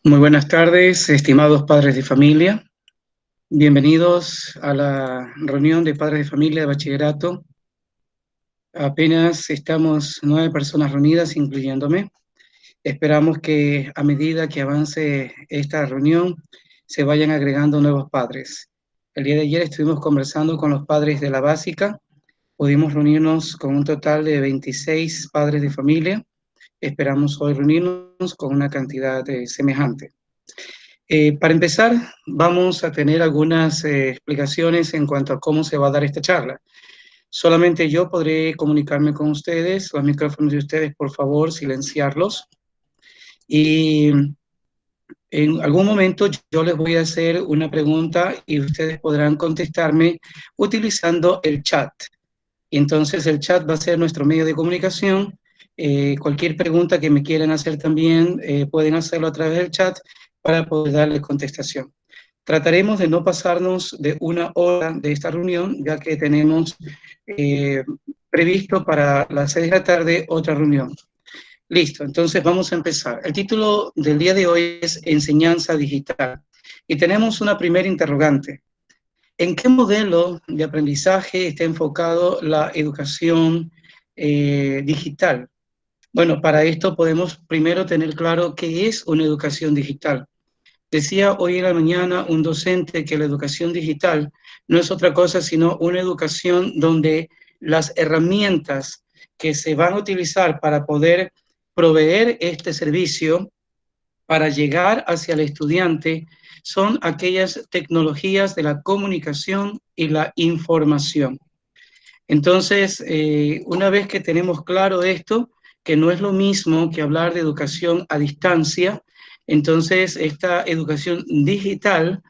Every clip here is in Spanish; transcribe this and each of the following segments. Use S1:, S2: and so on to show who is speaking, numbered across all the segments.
S1: Muy buenas tardes, estimados padres de familia. Bienvenidos a la reunión de padres de familia de bachillerato. Apenas estamos 9 personas reunidas, incluyéndome. Esperamos que a medida que avance esta reunión se vayan agregando nuevos padres. El día de ayer estuvimos conversando con los padres de la básica. Pudimos reunirnos con un total de 26 padres de familia. Esperamos hoy reunirnos con una cantidad semejante. Para empezar, vamos a tener algunas explicaciones en cuanto a cómo se va a dar esta charla. Solamente yo podré comunicarme con ustedes. Los micrófonos de ustedes, por favor, silenciarlos. Y en algún momento yo les voy a hacer una pregunta y ustedes podrán contestarme utilizando el chat. Entonces el chat va a ser nuestro medio de comunicación. Cualquier pregunta que me quieran hacer también pueden hacerlo a través del chat para poder darle contestación. Trataremos de no pasarnos de 1 hora de esta reunión, ya que tenemos previsto para las 6 de la tarde otra reunión. Listo, entonces vamos a empezar. El título del día de hoy es Enseñanza Digital. Y tenemos una primera interrogante. ¿En qué modelo de aprendizaje está enfocado la educación digital? Bueno, para esto podemos primero tener claro qué es una educación digital. Decía hoy en la mañana un docente que la educación digital no es otra cosa sino una educación donde las herramientas que se van a utilizar para poder proveer este servicio, para llegar hacia el estudiante, son aquellas tecnologías de la comunicación y la información. Entonces, una vez que tenemos claro esto, que no es lo mismo que hablar de educación a distancia, entonces esta educación digital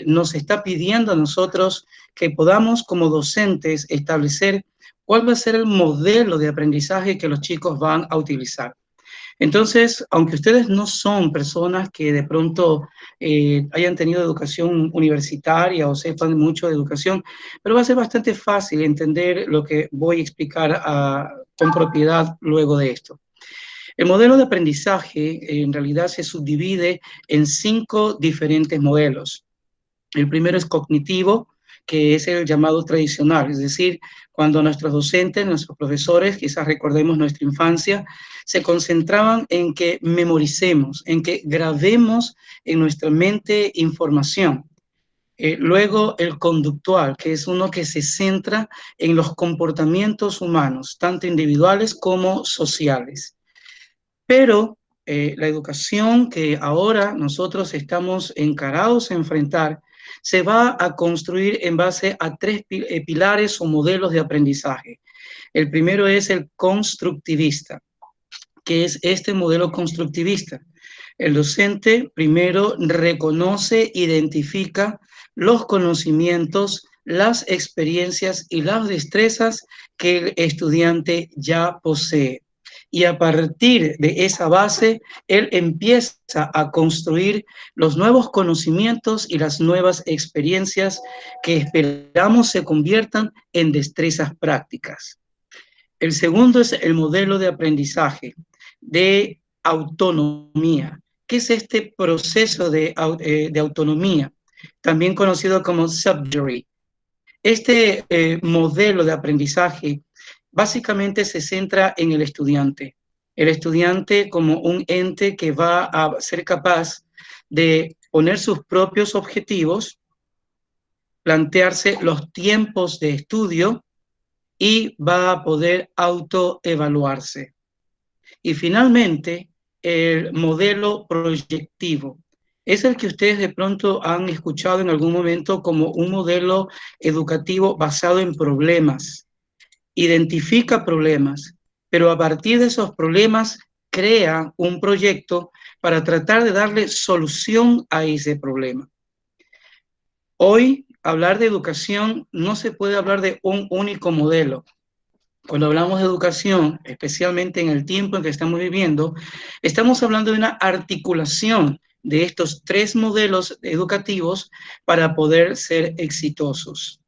S1: nos está pidiendo a nosotros que podamos como docentes establecer cuál va a ser el modelo de aprendizaje que los chicos van a utilizar. Entonces, aunque ustedes no son personas que de pronto hayan tenido educación universitaria o sepan mucho de educación, pero va a ser bastante fácil entender lo que voy a explicar con propiedad luego de esto. El modelo de aprendizaje en realidad se subdivide en 5 diferentes modelos. El primero es cognitivo, que es el llamado tradicional, es decir, cuando nuestros docentes, nuestros profesores, quizás recordemos nuestra infancia, se concentraban en que memoricemos, en que grabemos en nuestra mente información. Luego el conductual, que es uno que se centra en los comportamientos humanos, tanto individuales como sociales. Pero la educación que ahora nosotros estamos encarados a enfrentar se va a construir en base a 3 pilares o modelos de aprendizaje. El primero es el constructivista, que es este modelo constructivista. El docente primero reconoce, identifica los conocimientos, las experiencias y las destrezas que el estudiante ya posee. Y a partir de esa base, él empieza a construir los nuevos conocimientos y las nuevas experiencias que esperamos se conviertan en destrezas prácticas. El segundo es el modelo de aprendizaje de autonomía. ¿Qué es este proceso de autonomía? También conocido como subjury. Este modelo de aprendizaje básicamente se centra en el estudiante. El estudiante como un ente que va a ser capaz de poner sus propios objetivos, plantearse los tiempos de estudio y va a poder autoevaluarse. Y finalmente, el modelo proyectivo. Es el que ustedes de pronto han escuchado en algún momento como un modelo educativo basado en problemas. Identifica problemas, pero a partir de esos problemas crea un proyecto para tratar de darle solución a ese problema. Hoy, hablar de educación no se puede hablar de un único modelo. Cuando hablamos de educación, especialmente en el tiempo en que estamos viviendo, estamos hablando de una articulación de estos 3 modelos educativos para poder ser exitosos.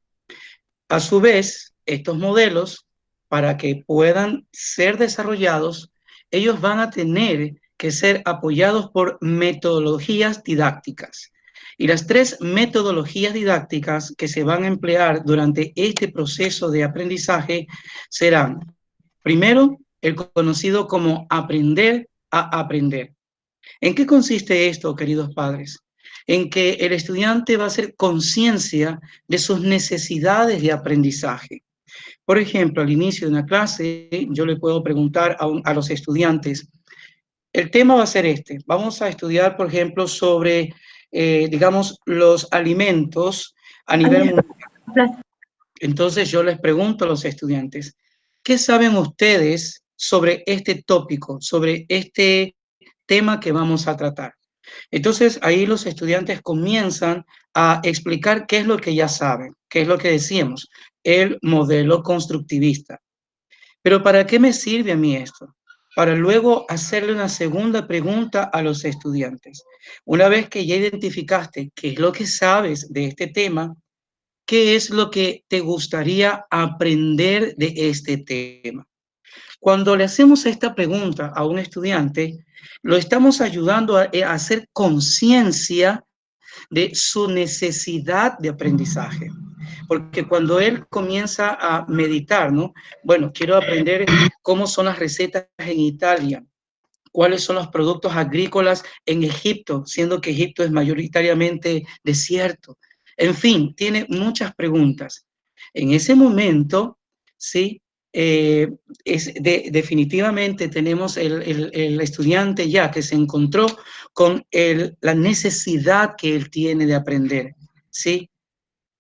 S1: A su vez, estos modelos, para que puedan ser desarrollados, ellos van a tener que ser apoyados por metodologías didácticas. Y las 3 metodologías didácticas que se van a emplear durante este proceso de aprendizaje serán, primero, el conocido como aprender a aprender. ¿En qué consiste esto, queridos padres? En que el estudiante va a hacer conciencia de sus necesidades de aprendizaje. Por ejemplo, al inicio de una clase, yo le puedo preguntar a los estudiantes, el tema va a ser este. Vamos a estudiar, por ejemplo, sobre, digamos, los alimentos a nivel mundial. Entonces yo les pregunto a los estudiantes, ¿qué saben ustedes sobre este tópico, sobre este tema que vamos a tratar? Entonces ahí los estudiantes comienzan a explicar qué es lo que ya saben, qué es lo que decíamos, el modelo constructivista. Pero ¿para qué me sirve a mí esto? Para luego hacerle una segunda pregunta a los estudiantes. Una vez que ya identificaste qué es lo que sabes de este tema, ¿qué es lo que te gustaría aprender de este tema? Cuando le hacemos esta pregunta a un estudiante, lo estamos ayudando a hacer conciencia de su necesidad de aprendizaje. Porque cuando él comienza a meditar, ¿no? Bueno, quiero aprender cómo son las recetas en Italia, cuáles son los productos agrícolas en Egipto, siendo que Egipto es mayoritariamente desierto. En fin, tiene muchas preguntas. En ese momento, sí, definitivamente tenemos el estudiante ya que se encontró con la necesidad que él tiene de aprender, ¿sí?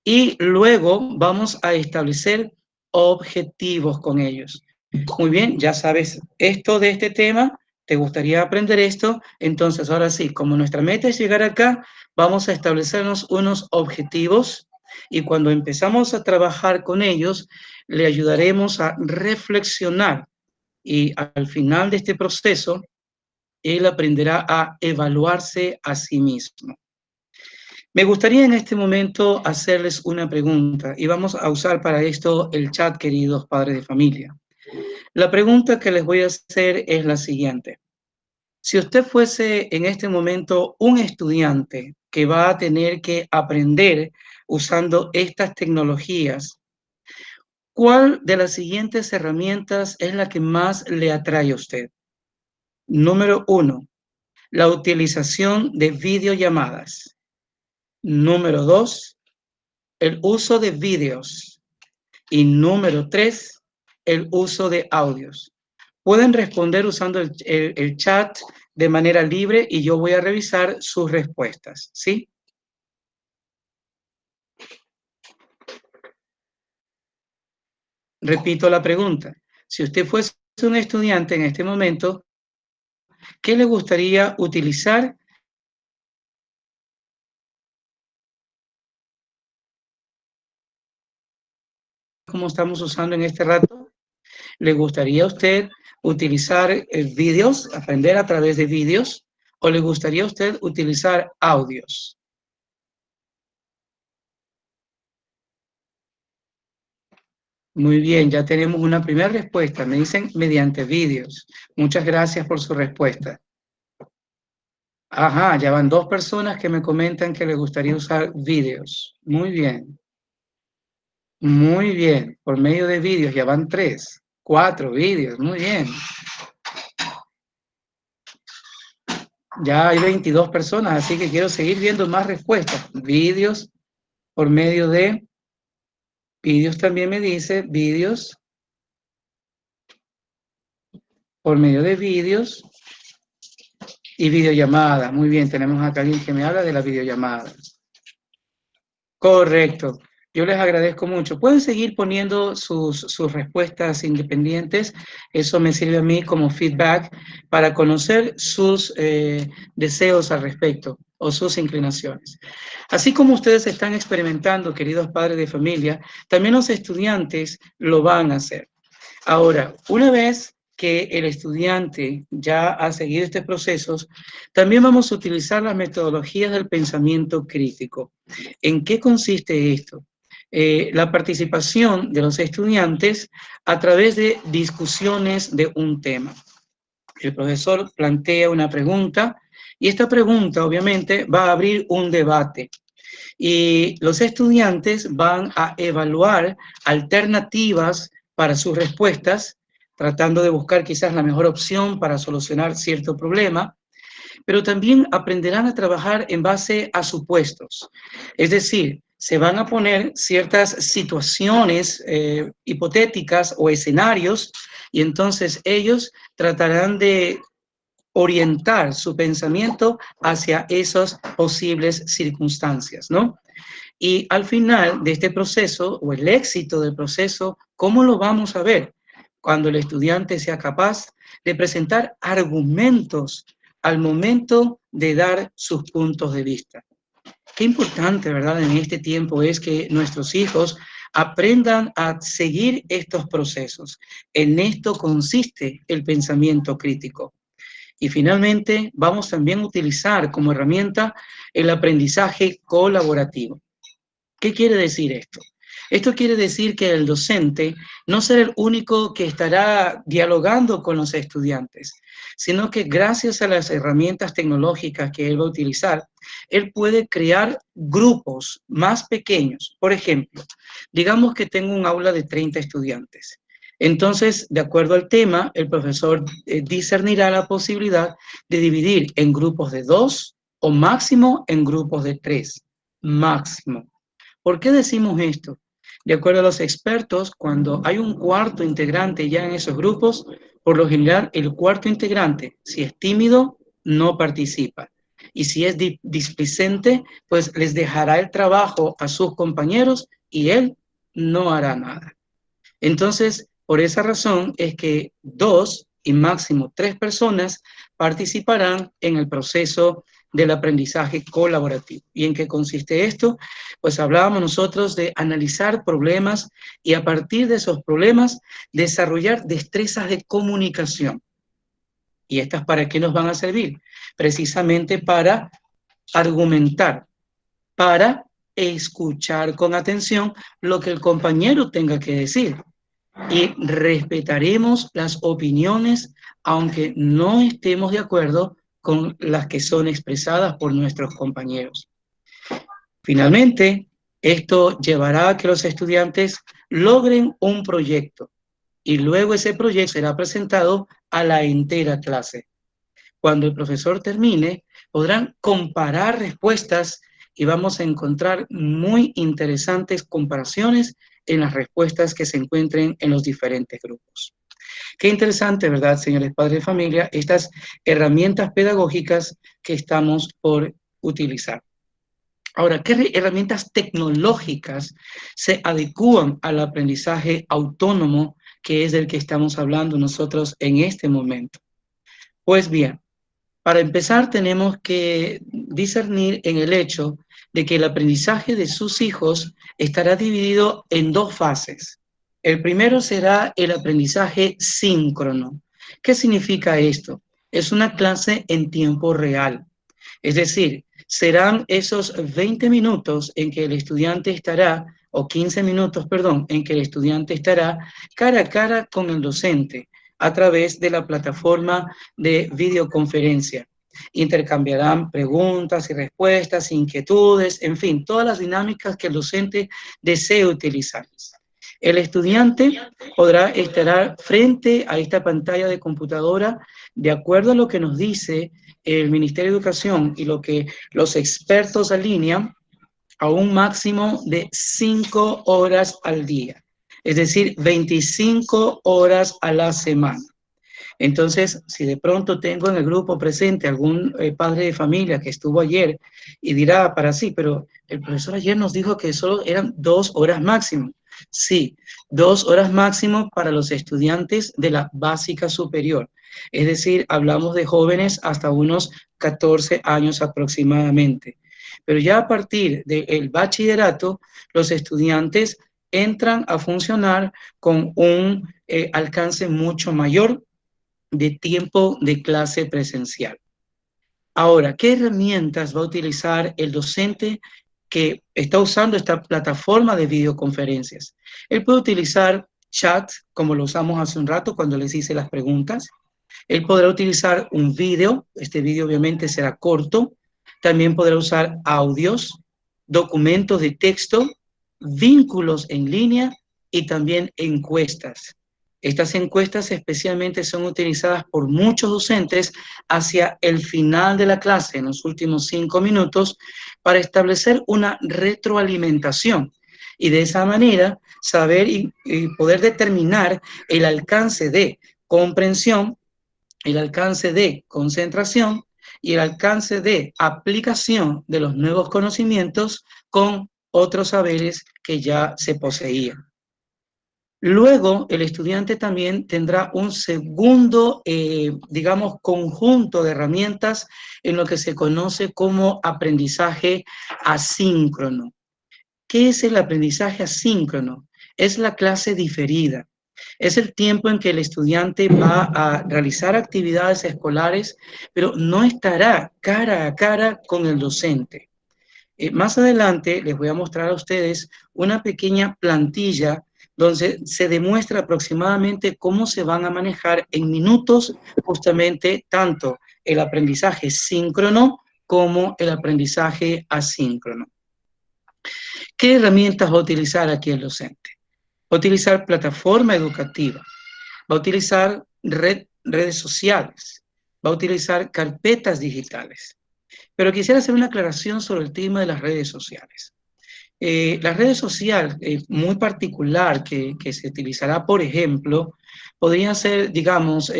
S1: Y luego vamos a establecer objetivos con ellos. Muy bien, ya sabes esto de este tema, te gustaría aprender esto, entonces ahora sí, como nuestra meta es llegar acá, vamos a establecernos unos objetivos y cuando empezamos a trabajar con ellos, le ayudaremos a reflexionar y al final de este proceso, él aprenderá a evaluarse a sí mismo. Me gustaría en este momento hacerles una pregunta y vamos a usar para esto el chat, queridos padres de familia. La pregunta que les voy a hacer es la siguiente. Si usted fuese en este momento un estudiante que va a tener que aprender usando estas tecnologías, ¿cuál de las siguientes herramientas es la que más le atrae a usted? Número 1, la utilización de videollamadas. Número 2, el uso de vídeos. Y número 3, el uso de audios. Pueden responder usando el chat de manera libre y yo voy a revisar sus respuestas, ¿sí? Repito la pregunta. Si usted fuese un estudiante en este momento, ¿qué le gustaría utilizar? ¿Cómo estamos usando en este rato? ¿Le gustaría a usted utilizar vídeos, aprender a través de vídeos? ¿O le gustaría a usted utilizar audios? Muy bien, ya tenemos una primera respuesta. Me dicen mediante vídeos. Muchas gracias por su respuesta. Ajá, ya van 2 personas que me comentan que les gustaría usar vídeos. Muy bien. Muy bien. Por medio de vídeos ya van 3, 4 vídeos. Muy bien. Ya hay 22 personas, así que quiero seguir viendo más respuestas. Vídeos por medio de... Vídeos también me dice, vídeos por medio de vídeos y videollamadas. Muy bien, tenemos acá alguien que me habla de la videollamada. Correcto. Yo les agradezco mucho. Pueden seguir poniendo sus respuestas independientes. Eso me sirve a mí como feedback para conocer sus deseos al respecto o sus inclinaciones. Así como ustedes están experimentando, queridos padres de familia, también los estudiantes lo van a hacer. Ahora, una vez que el estudiante ya ha seguido estos procesos, también vamos a utilizar las metodologías del pensamiento crítico. ¿En qué consiste esto? La participación de los estudiantes a través de discusiones de un tema. El profesor plantea una pregunta y esta pregunta obviamente va a abrir un debate. Y los estudiantes van a evaluar alternativas para sus respuestas, tratando de buscar quizás la mejor opción para solucionar cierto problema, pero también aprenderán a trabajar en base a supuestos. Es decir, se van a poner ciertas situaciones hipotéticas o escenarios y entonces ellos tratarán de orientar su pensamiento hacia esas posibles circunstancias, ¿no? Y al final de este proceso, o el éxito del proceso, ¿cómo lo vamos a ver? Cuando el estudiante sea capaz de presentar argumentos al momento de dar sus puntos de vista. Qué importante, ¿verdad? En este tiempo es que nuestros hijos aprendan a seguir estos procesos. En esto consiste el pensamiento crítico. Y finalmente, vamos también a utilizar como herramienta el aprendizaje colaborativo. ¿Qué quiere decir esto? Esto quiere decir que el docente no será el único que estará dialogando con los estudiantes, sino que gracias a las herramientas tecnológicas que él va a utilizar, él puede crear grupos más pequeños. Por ejemplo, digamos que tengo un aula de 30 estudiantes. Entonces, de acuerdo al tema, el profesor discernirá la posibilidad de dividir en grupos de 2 o máximo en grupos de 3. Máximo. ¿Por qué decimos esto? De acuerdo a los expertos, cuando hay un cuarto integrante ya en esos grupos, por lo general el cuarto integrante, si es tímido, no participa. Y si es displicente, pues les dejará el trabajo a sus compañeros y él no hará nada. Entonces, por esa razón es que 2 y máximo 3 personas participarán en el proceso del aprendizaje colaborativo. ¿Y en qué consiste esto? Pues hablábamos nosotros de analizar problemas y a partir de esos problemas desarrollar destrezas de comunicación. ¿Y estas para qué nos van a servir? Precisamente para argumentar, para escuchar con atención lo que el compañero tenga que decir y respetaremos las opiniones aunque no estemos de acuerdo con las que son expresadas por nuestros compañeros. Finalmente, esto llevará a que los estudiantes logren un proyecto y luego ese proyecto será presentado a la entera clase. Cuando el profesor termine, podrán comparar respuestas y vamos a encontrar muy interesantes comparaciones en las respuestas que se encuentren en los diferentes grupos. Qué interesante, ¿verdad, señores padres de familia? Estas herramientas pedagógicas que estamos por utilizar. Ahora, ¿qué herramientas tecnológicas se adecúan al aprendizaje autónomo que es del que estamos hablando nosotros en este momento? Pues bien, para empezar, tenemos que discernir en el hecho de que el aprendizaje de sus hijos estará dividido en 2 fases. El primero será el aprendizaje síncrono. ¿Qué significa esto? Es una clase en tiempo real. Es decir, serán esos 20 minutos en que el estudiante estará, o 15 minutos, perdón, en que el estudiante estará cara a cara con el docente a través de la plataforma de videoconferencia. Intercambiarán preguntas y respuestas, inquietudes, en fin, todas las dinámicas que el docente desee utilizar. El estudiante podrá estar frente a esta pantalla de computadora de acuerdo a lo que nos dice el Ministerio de Educación y lo que los expertos alinean a un máximo de 5 horas al día, es decir, 25 horas a la semana. Entonces, si de pronto tengo en el grupo presente algún padre de familia que estuvo ayer y dirá para sí, pero el profesor ayer nos dijo que solo eran 2 horas máximo. Sí, 2 horas máximo para los estudiantes de la básica superior. Es decir, hablamos de jóvenes hasta unos 14 años aproximadamente. Pero ya a partir del bachillerato, los estudiantes entran a funcionar con un alcance mucho mayor de tiempo de clase presencial. Ahora, ¿qué herramientas va a utilizar el docente que está usando esta plataforma de videoconferencias? Él puede utilizar chat, como lo usamos hace un rato cuando les hice las preguntas. Él podrá utilizar un video, este video obviamente será corto, también podrá usar audios, documentos de texto, vínculos en línea y también encuestas. Estas encuestas especialmente son utilizadas por muchos docentes hacia el final de la clase, en los últimos 5 minutos, para establecer una retroalimentación y de esa manera saber y poder determinar el alcance de comprensión, el alcance de concentración y el alcance de aplicación de los nuevos conocimientos con otros saberes que ya se poseían. Luego, el estudiante también tendrá un segundo, digamos, conjunto de herramientas en lo que se conoce como aprendizaje asíncrono. ¿Qué es el aprendizaje asíncrono? Es la clase diferida. Es el tiempo en que el estudiante va a realizar actividades escolares, pero no estará cara a cara con el docente. Más adelante les voy a mostrar a ustedes una pequeña plantilla donde se demuestra aproximadamente cómo se van a manejar en minutos justamente tanto el aprendizaje síncrono como el aprendizaje asíncrono. ¿Qué herramientas va a utilizar aquí el docente? Va a utilizar plataforma educativa, va a utilizar redes sociales, va a utilizar carpetas digitales. Pero quisiera hacer una aclaración sobre el tema de las redes sociales. Las redes sociales, muy particular que se utilizará, por ejemplo, podrían ser, digamos,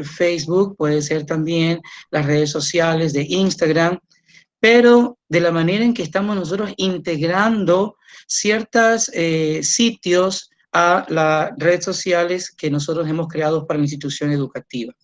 S1: Facebook, puede ser también las redes sociales de Instagram, pero de la manera en que estamos nosotros integrando ciertos sitios a las redes sociales que nosotros hemos creado para la institución educativa.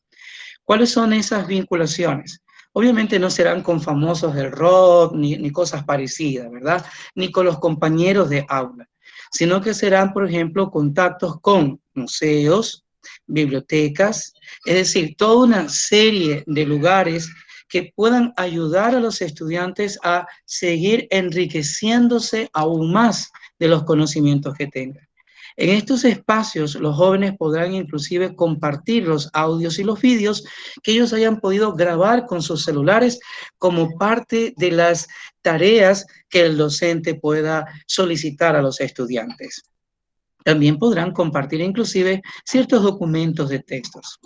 S1: ¿Cuáles son esas vinculaciones? Obviamente no serán con famosos del rock ni cosas parecidas, ¿verdad? Ni con los compañeros de aula, sino que serán, por ejemplo, contactos con museos, bibliotecas, es decir, toda una serie de lugares que puedan ayudar a los estudiantes a seguir enriqueciéndose aún más de los conocimientos que tengan. En estos espacios, los jóvenes podrán inclusive compartir los audios y los vídeos que ellos hayan podido grabar con sus celulares como parte de las tareas que el docente pueda solicitar a los estudiantes. También podrán compartir inclusive ciertos documentos de textos.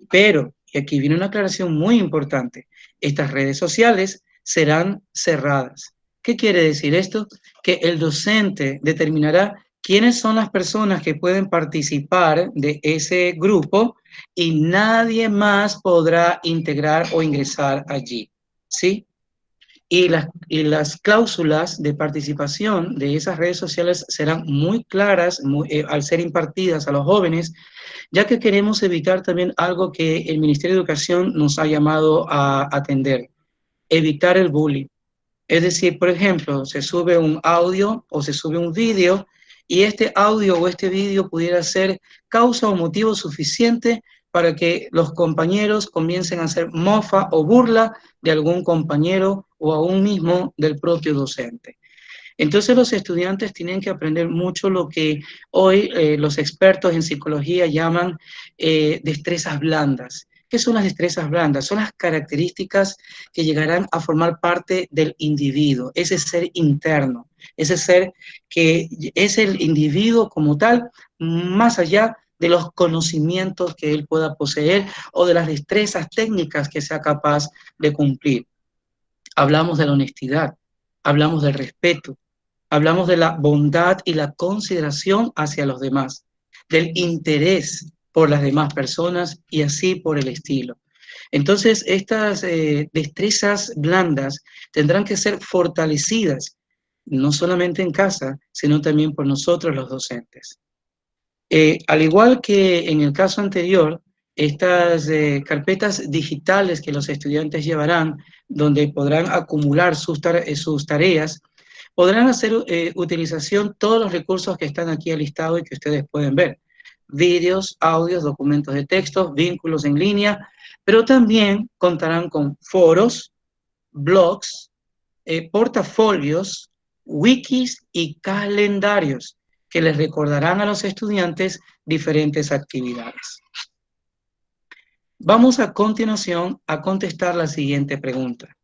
S1: Pero, y aquí viene una aclaración muy importante, estas redes sociales serán cerradas. ¿Qué quiere decir esto? Que el docente determinará quiénes son las personas que pueden participar de ese grupo y nadie más podrá integrar o ingresar allí, ¿sí? Y las cláusulas de participación de esas redes sociales serán muy claras al ser impartidas a los jóvenes, ya que queremos evitar también algo que el Ministerio de Educación nos ha llamado a atender, evitar el bullying. Es decir, por ejemplo, se sube un audio o se sube un vídeo y este audio o este vídeo pudiera ser causa o motivo suficiente para que los compañeros comiencen a hacer mofa o burla de algún compañero o aún mismo del propio docente. Entonces los estudiantes tienen que aprender mucho lo que hoy los expertos en psicología llaman destrezas blandas. ¿Qué son las destrezas blandas? Son las características que llegarán a formar parte del individuo, ese ser interno, ese ser que es el individuo como tal, más allá de los conocimientos que él pueda poseer o de las destrezas técnicas que sea capaz de cumplir. Hablamos de la honestidad, hablamos del respeto, hablamos de la bondad y la consideración hacia los demás, del interés por las demás personas y así por el estilo. Entonces, estas destrezas blandas tendrán que ser fortalecidas, no solamente en casa, sino también por nosotros los docentes. Al igual que en el caso anterior, estas carpetas digitales que los estudiantes llevarán, donde podrán acumular sus tareas, podrán hacer utilización todos los recursos que están aquí alistados y que ustedes pueden ver. Vídeos, audios, documentos de texto, vínculos en línea, pero también contarán con foros, blogs, portafolios, wikis y calendarios que les recordarán a los estudiantes diferentes actividades. Vamos a continuación a contestar la siguiente pregunta.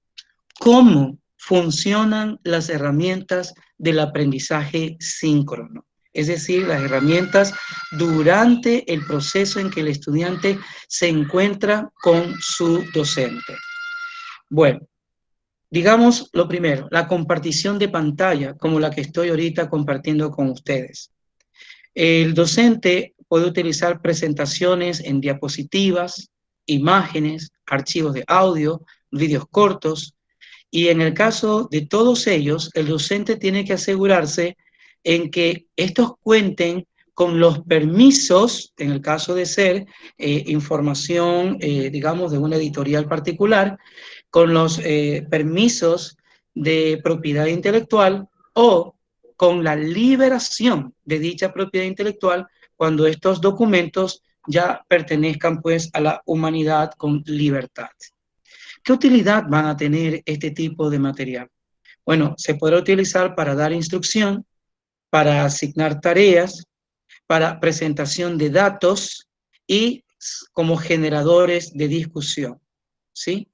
S1: ¿Cómo funcionan las herramientas del aprendizaje síncrono? Es decir, las herramientas durante el proceso en que el estudiante se encuentra con su docente. Bueno, digamos lo primero, la compartición de pantalla, como la que estoy ahorita compartiendo con ustedes. El docente puede utilizar presentaciones en diapositivas, imágenes, archivos de audio, vídeos cortos, y en el caso de todos ellos, el docente tiene que asegurarse en que estos cuenten con los permisos, en el caso de ser información, digamos, de una editorial particular, con los permisos de propiedad intelectual o con la liberación de dicha propiedad intelectual cuando estos documentos ya pertenezcan pues a la humanidad con libertad. ¿Qué utilidad van a tener este tipo de material? Bueno, se podrá utilizar para dar instrucción, para asignar tareas, para presentación de datos y como generadores de discusión, ¿sí?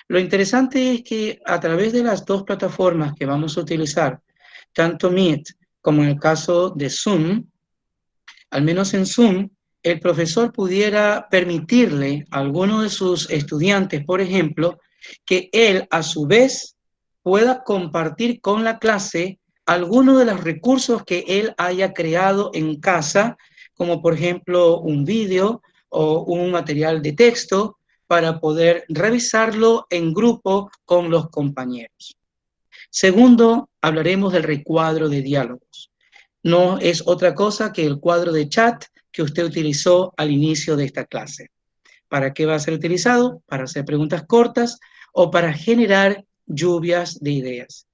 S1: Lo interesante es que a través de las dos plataformas que vamos a utilizar, tanto Meet como en el caso de Zoom, al menos en Zoom, el profesor pudiera permitirle a alguno de sus estudiantes, por ejemplo, que él a su vez pueda compartir con la clase algunos de los recursos que él haya creado en casa, como por ejemplo un vídeo o un material de texto, para poder revisarlo en grupo con los compañeros. Segundo, hablaremos del recuadro de diálogos. No es otra cosa que el cuadro de chat que usted utilizó al inicio de esta clase. ¿Para qué va a ser utilizado? Para hacer preguntas cortas o para generar lluvias de ideas.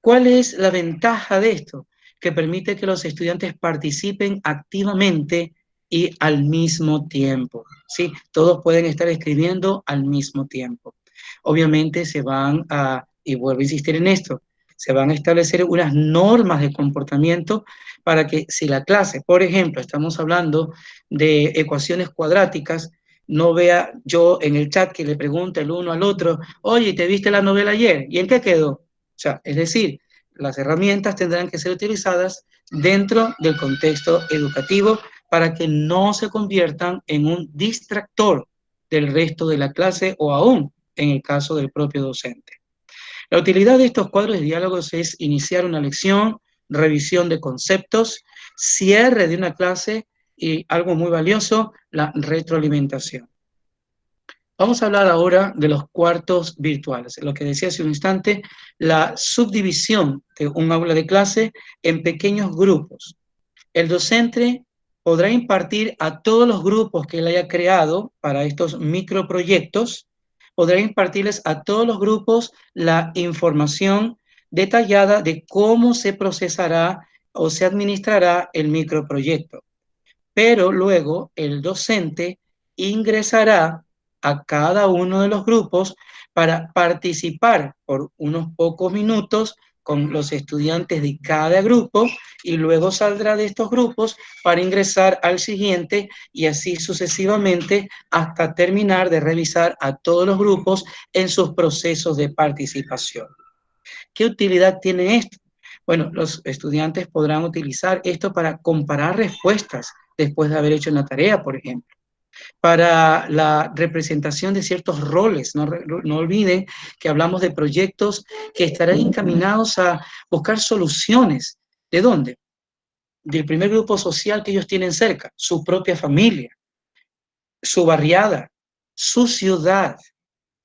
S1: ¿Cuál es la ventaja de esto? Que permite que los estudiantes participen activamente y al mismo tiempo. ¿Sí? Todos pueden estar escribiendo al mismo tiempo. Obviamente se van a, y vuelvo a insistir en esto, se van a establecer unas normas de comportamiento para que si la clase, por ejemplo, estamos hablando de ecuaciones cuadráticas, no vea yo en el chat que le pregunte el uno al otro, oye, ¿te viste la novela ayer? ¿Y en qué quedó? O sea, es decir, las herramientas tendrán que ser utilizadas dentro del contexto educativo para que no se conviertan en un distractor del resto de la clase o aún en el caso del propio docente. La utilidad de estos cuadros de diálogos es iniciar una lección, revisión de conceptos, cierre de una clase y algo muy valioso, la retroalimentación. Vamos a hablar ahora de los cuartos virtuales. Lo que decía hace un instante, la subdivisión de un aula de clase en pequeños grupos. El docente podrá impartir a todos los grupos que él haya creado para estos microproyectos, podrá impartirles a todos los grupos la información detallada de cómo se procesará o se administrará el microproyecto. Pero luego el docente ingresará a cada uno de los grupos para participar por unos pocos minutos con los estudiantes de cada grupo y luego saldrá de estos grupos para ingresar al siguiente y así sucesivamente hasta terminar de revisar a todos los grupos en sus procesos de participación. ¿Qué utilidad tiene esto? Bueno, los estudiantes podrán utilizar esto para comparar respuestas después de haber hecho una tarea, por ejemplo, para la representación de ciertos roles. No olviden que hablamos de proyectos que estarán encaminados a buscar soluciones. ¿De dónde? Del primer grupo social que ellos tienen cerca, su propia familia, su barriada, su ciudad.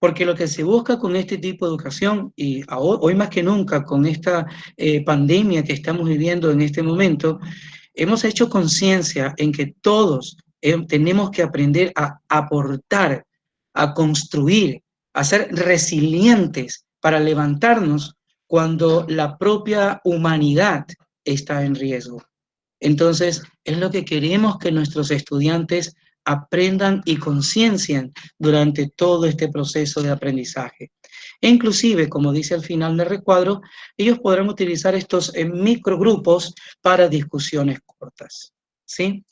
S1: Porque lo que se busca con este tipo de educación, y hoy más que nunca con esta pandemia que estamos viviendo en este momento, hemos hecho conciencia en que todos tenemos que aprender a aportar, a construir, a ser resilientes para levantarnos cuando la propia humanidad está en riesgo. Entonces, es lo que queremos que nuestros estudiantes aprendan y conciencien durante todo este proceso de aprendizaje. E inclusive, como dice al final del recuadro, ellos podrán utilizar estos microgrupos para discusiones cortas. ¿Sí?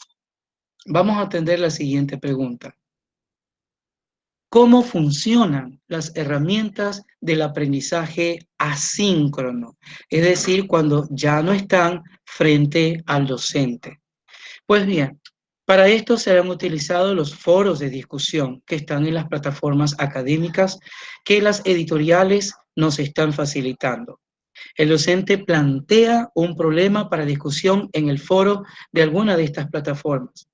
S1: Vamos a atender la siguiente pregunta. cómo funcionan las herramientas del aprendizaje asíncrono, es decir, cuando ya no están frente al docente. Pues bien, para esto se han utilizado los foros de discusión que están en las plataformas académicas que las editoriales nos están facilitando. El docente plantea un problema para discusión en el foro de alguna de estas plataformas.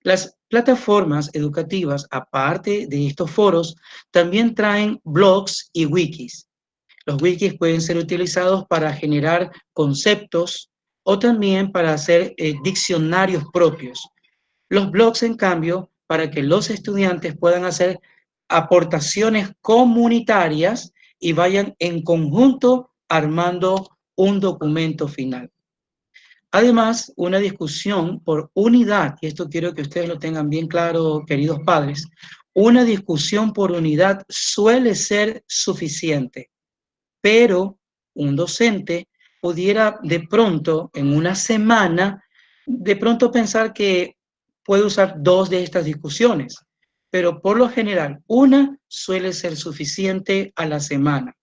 S1: Las plataformas educativas, aparte de estos foros, también traen blogs y wikis. Los wikis pueden ser utilizados para generar conceptos o también para hacer diccionarios propios. Los blogs, en cambio, para que los estudiantes puedan hacer aportaciones comunitarias y vayan en conjunto armando un documento final. Además, una discusión por unidad, y esto quiero que ustedes lo tengan bien claro, queridos padres, una discusión por unidad suele ser suficiente, pero un docente pudiera de pronto, en una semana, de pronto pensar que puede usar 2 de estas discusiones, pero por lo general, una suele ser suficiente a la semana.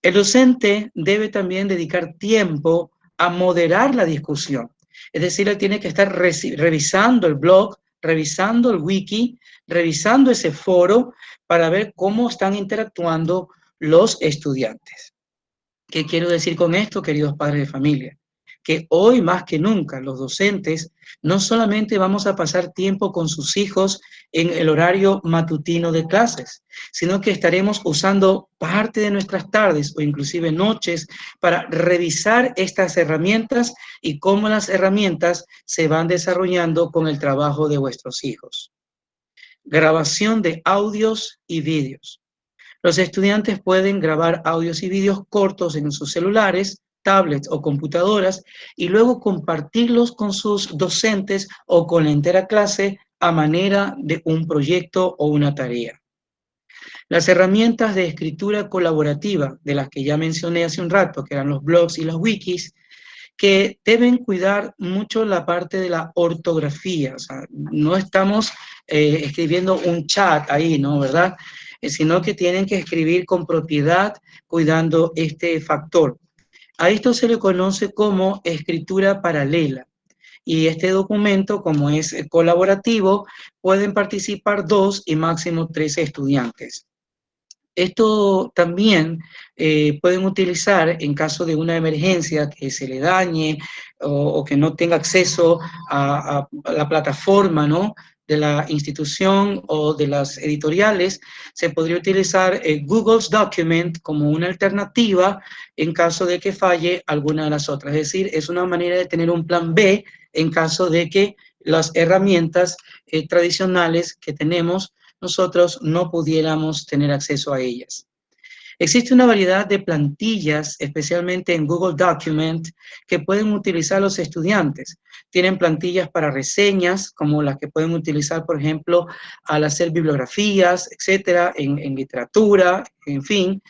S1: El docente debe también dedicar tiempo a moderar la discusión. Es decir, él tiene que estar revisando el blog, revisando el wiki, revisando ese foro para ver cómo están interactuando los estudiantes. ¿Qué quiero decir con esto, queridos padres de familia? Que hoy más que nunca los docentes no solamente vamos a pasar tiempo con sus hijos en el horario matutino de clases, sino que estaremos usando parte de nuestras tardes o inclusive noches para revisar estas herramientas y cómo las herramientas se van desarrollando con el trabajo de vuestros hijos. Grabación de audios y vídeos. Los estudiantes pueden grabar audios y vídeos cortos en sus celulares, tablets o computadoras y luego compartirlos con sus docentes o con la entera clase a manera de un proyecto o una tarea. Las herramientas de escritura colaborativa, de las que ya mencioné hace un rato, que eran los blogs y los wikis, que deben cuidar mucho la parte de la ortografía. O sea, no estamos escribiendo un chat ahí, ¿no? ¿Verdad? Sino que tienen que escribir con propiedad, cuidando este factor. A esto se le conoce como escritura paralela. Y este documento, como es colaborativo, pueden participar 2 y máximo 3 estudiantes. Esto también pueden utilizar en caso de una emergencia que se le dañe o que no tenga acceso a la plataforma, ¿no?, de la institución o de las editoriales. Se podría utilizar Google's Document como una alternativa en caso de que falle alguna de las otras. Es decir, es una manera de tener un plan B en caso de que las herramientas tradicionales que tenemos nosotros no pudiéramos tener acceso a ellas. Existe una variedad de plantillas, especialmente en Google Document, que pueden utilizar los estudiantes. Tienen plantillas para reseñas, como las que pueden utilizar, por ejemplo, al hacer bibliografías, etcétera, en literatura, en fin,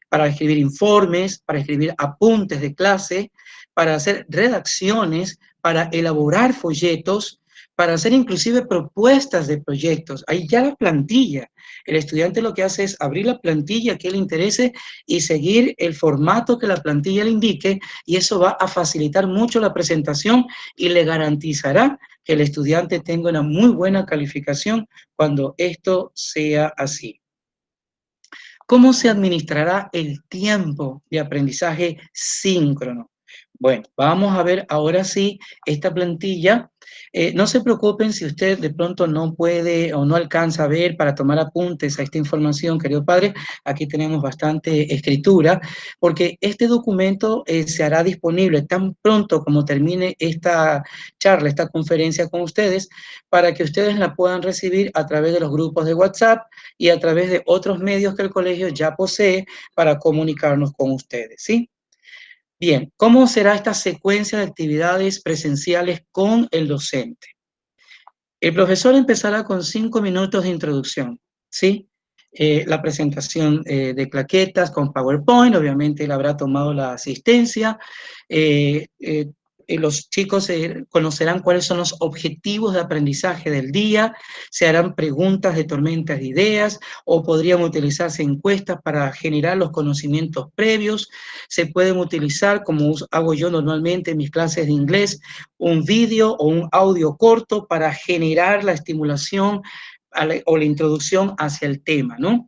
S1: para escribir informes, para escribir apuntes de clase, para hacer redacciones, para elaborar folletos, para hacer inclusive propuestas de proyectos. Ahí ya la plantilla. El estudiante lo que hace es abrir la plantilla que le interese y seguir el formato que la plantilla le indique, y eso va a facilitar mucho la presentación y le garantizará que el estudiante tenga una muy buena calificación cuando esto sea así. ¿Cómo se administrará el tiempo de aprendizaje síncrono? Bueno, vamos a ver ahora sí esta plantilla. No se preocupen si usted de pronto no puede o no alcanza a ver para tomar apuntes a esta información, querido padre. Aquí tenemos bastante escritura, porque este documento se hará disponible tan pronto como termine esta charla, esta conferencia con ustedes, para que ustedes la puedan recibir a través de los grupos de WhatsApp y a través de otros medios que el colegio ya posee para comunicarnos con ustedes, ¿sí? Bien, ¿cómo será esta secuencia de actividades presenciales con el docente? El profesor empezará con 5 minutos de introducción, ¿sí? La presentación de claquetas con PowerPoint, obviamente él habrá tomado la asistencia, los chicos conocerán cuáles son los objetivos de aprendizaje del día, se harán preguntas de tormentas de ideas o podrían utilizarse encuestas para generar los conocimientos previos. Se pueden utilizar, como hago yo normalmente en mis clases de inglés, un vídeo o un audio corto para generar la estimulación o la introducción hacia el tema, ¿no?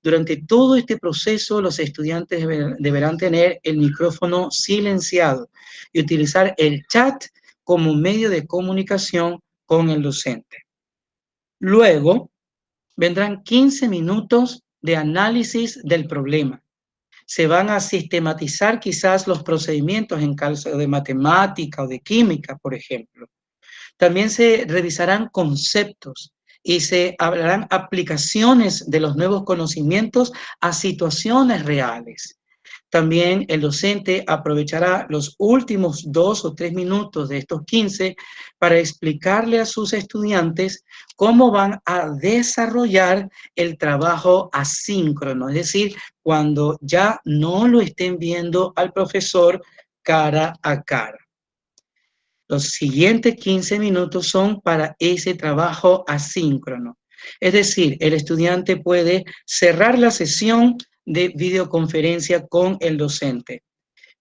S1: Durante todo este proceso, los estudiantes deberán tener el micrófono silenciado y utilizar el chat como medio de comunicación con el docente. Luego, vendrán 15 minutos de análisis del problema. Se van a sistematizar quizás los procedimientos en caso de matemática o de química, por ejemplo. También se revisarán conceptos y se hablarán aplicaciones de los nuevos conocimientos a situaciones reales. También el docente aprovechará los últimos 2 o 3 minutos de estos 15 para explicarle a sus estudiantes cómo van a desarrollar el trabajo asíncrono, es decir, cuando ya no lo estén viendo al profesor cara a cara. Los siguientes 15 minutos son para ese trabajo asíncrono. Es decir, el estudiante puede cerrar la sesión de videoconferencia con el docente,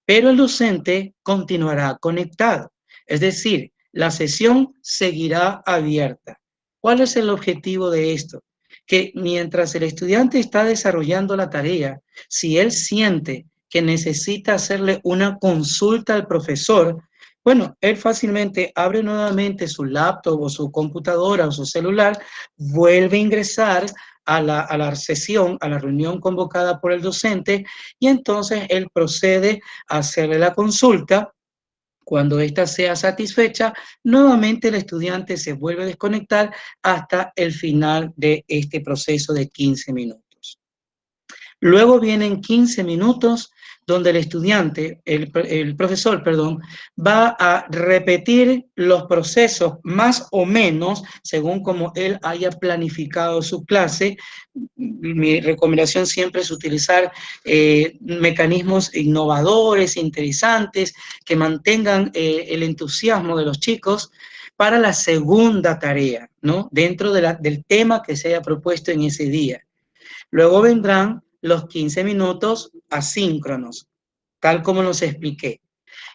S1: pero el docente continuará conectado. Es decir, la sesión seguirá abierta. ¿Cuál es el objetivo de esto? Que mientras el estudiante está desarrollando la tarea, si él siente que necesita hacerle una consulta al profesor, bueno, él fácilmente abre nuevamente su laptop o su computadora o su celular, vuelve a ingresar a la sesión, a la reunión convocada por el docente, y entonces él procede a hacerle la consulta. Cuando ésta sea satisfecha, nuevamente el estudiante se vuelve a desconectar hasta el final de este proceso de 15 minutos. Luego vienen 15 minutos donde el estudiante, el profesor, perdón, va a repetir los procesos más o menos según como él haya planificado su clase. Mi recomendación siempre es utilizar mecanismos innovadores, interesantes, que mantengan el entusiasmo de los chicos para la segunda tarea, ¿no? Dentro del tema que se haya propuesto en ese día. Luego vendrán los 15 minutos asíncronos, tal como los expliqué.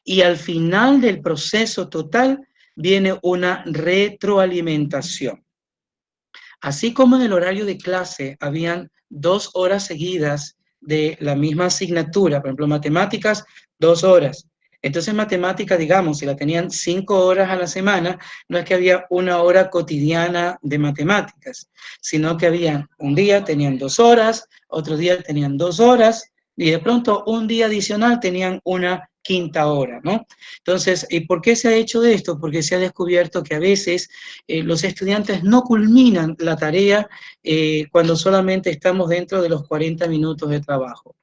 S1: Y al final del proceso total viene una retroalimentación. Así como en el horario de clase habían 2 horas seguidas de la misma asignatura, por ejemplo, matemáticas, 2 horas. Entonces, matemáticas, digamos, si la tenían 5 horas a la semana, no es que había 1 hora cotidiana de matemáticas, sino que había un día tenían 2 horas, otro día tenían 2 horas, y de pronto un día adicional tenían una quinta hora, ¿no? Entonces, ¿y por qué se ha hecho esto? Porque se ha descubierto que a veces los estudiantes no culminan la tarea cuando solamente estamos dentro de los 40 minutos de trabajo.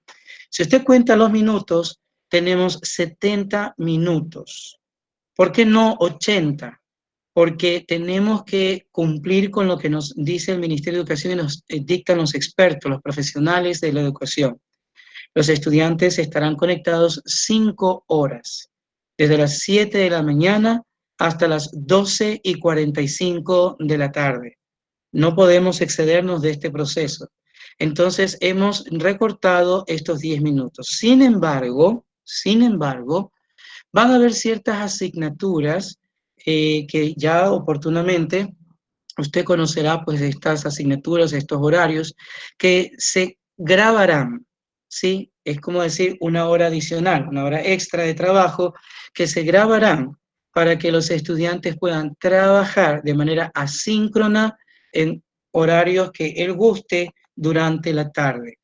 S1: Si usted cuenta los minutos, tenemos 70 minutos. ¿Por qué no 80? Porque tenemos que cumplir con lo que nos dice el Ministerio de Educación y nos dictan los expertos, los profesionales de la educación. Los estudiantes estarán conectados 5 horas, desde las 7 de la mañana hasta las 12:45 de la tarde. No podemos excedernos de este proceso. Entonces, hemos recortado estos 10 minutos. Sin embargo, van a haber ciertas asignaturas que ya oportunamente usted conocerá pues de estas asignaturas, de estos horarios, que se grabarán, ¿sí? Es como decir una hora adicional, una hora extra de trabajo que se grabarán para que los estudiantes puedan trabajar de manera asíncrona en horarios que él guste durante la tarde.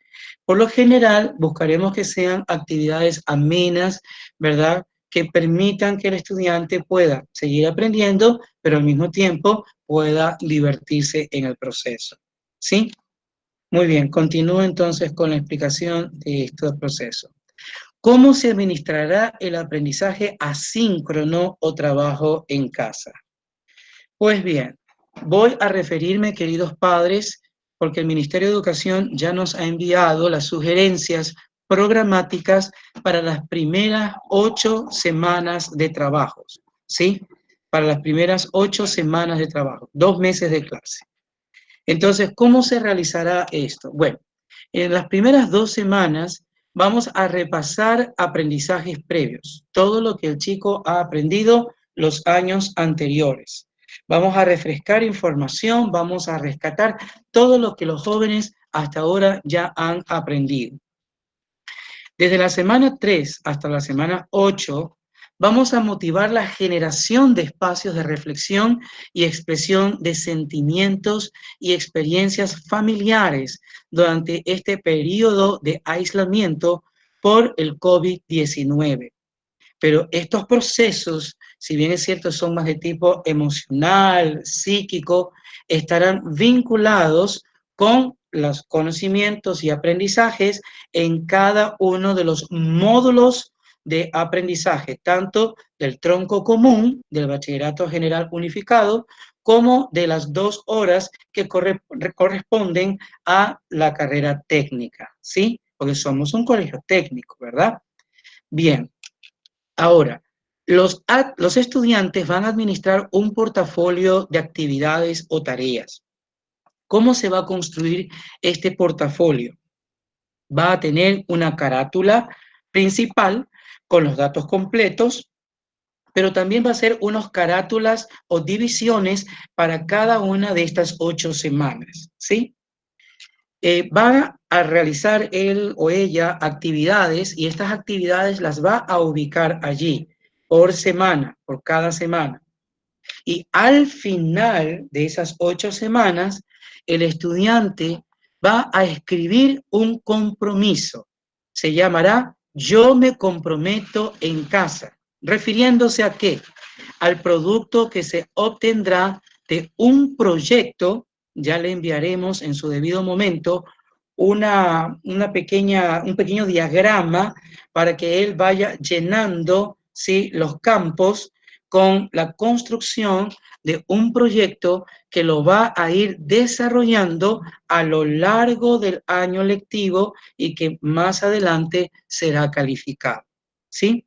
S1: Por lo general, buscaremos que sean actividades amenas, ¿verdad? Que permitan que el estudiante pueda seguir aprendiendo, pero al mismo tiempo pueda divertirse en el proceso. ¿Sí? Muy bien, continúo entonces con la explicación de este proceso. ¿Cómo se administrará el aprendizaje asíncrono o trabajo en casa? Pues bien, voy a referirme, queridos padres, porque el Ministerio de Educación ya nos ha enviado las sugerencias programáticas para las primeras 8 semanas de trabajos, ¿sí? Para las primeras 8 semanas de trabajo, 2 meses de clase. Entonces, ¿cómo se realizará esto? Bueno, en las primeras 2 semanas vamos a repasar aprendizajes previos, todo lo que el chico ha aprendido los años anteriores. Vamos a refrescar información, vamos a rescatar todo lo que los jóvenes hasta ahora ya han aprendido. Desde la semana 3 hasta la semana 8, vamos a motivar la generación de espacios de reflexión y expresión de sentimientos y experiencias familiares durante este periodo de aislamiento por el COVID-19. Pero estos procesos, si bien es cierto, son más de tipo emocional, psíquico, estarán vinculados con los conocimientos y aprendizajes en cada uno de los módulos de aprendizaje, tanto del tronco común, del bachillerato general unificado, como de las 2 horas que corresponden a la carrera técnica, ¿sí? Porque somos un colegio técnico, ¿verdad? Bien. Ahora, los estudiantes van a administrar un portafolio de actividades o tareas. ¿Cómo se va a construir este portafolio? Va a tener una carátula principal con los datos completos, pero también va a ser unas carátulas o divisiones para cada una de estas 8 semanas, ¿sí? Va a realizar él o ella actividades y estas actividades las va a ubicar allí por semana, por cada semana. Y al final de esas 8 semanas, el estudiante va a escribir un compromiso. Se llamará Yo me comprometo en casa. ¿Refiriéndose a qué? Al producto que se obtendrá de un proyecto. Ya le enviaremos en su debido momento un pequeño diagrama para que él vaya llenando, ¿sí?, los campos con la construcción de un proyecto que lo va a ir desarrollando a lo largo del año lectivo y que más adelante será calificado, ¿sí?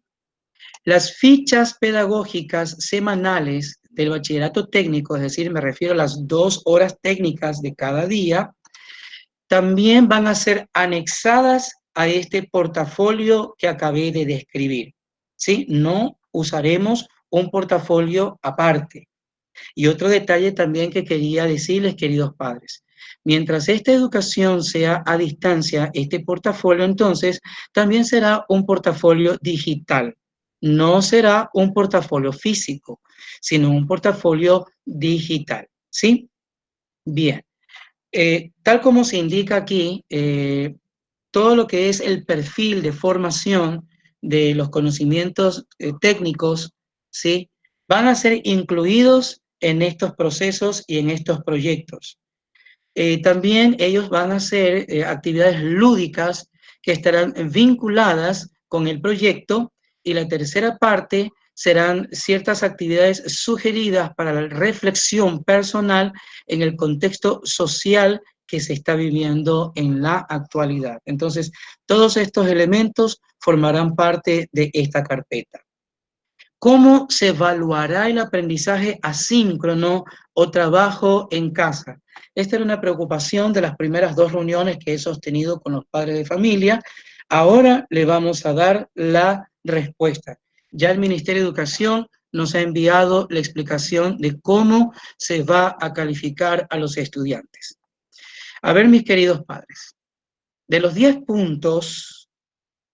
S1: Las fichas pedagógicas semanales del bachillerato técnico, es decir, me refiero a las 2 horas técnicas de cada día, también van a ser anexadas a este portafolio que acabé de describir, ¿sí? No usaremos un portafolio aparte. Y otro detalle también que quería decirles, queridos padres, mientras esta educación sea a distancia, este portafolio entonces también será un portafolio digital. No será un portafolio físico, sino un portafolio digital, ¿sí? Bien. Tal como se indica aquí, todo lo que es el perfil de formación de los conocimientos técnicos, ¿sí?, van a ser incluidos en estos procesos y en estos proyectos. También ellos van a hacer actividades lúdicas que estarán vinculadas con el proyecto, y la tercera parte serán ciertas actividades sugeridas para la reflexión personal en el contexto social que se está viviendo en la actualidad. Entonces, todos estos elementos formarán parte de esta carpeta. ¿Cómo se evaluará el aprendizaje asíncrono o trabajo en casa? Esta era una preocupación de las primeras 2 reuniones que he sostenido con los padres de familia. Ahora le vamos a dar la respuesta. Ya el Ministerio de Educación nos ha enviado la explicación de cómo se va a calificar a los estudiantes. A ver, mis queridos padres, de los 10 puntos,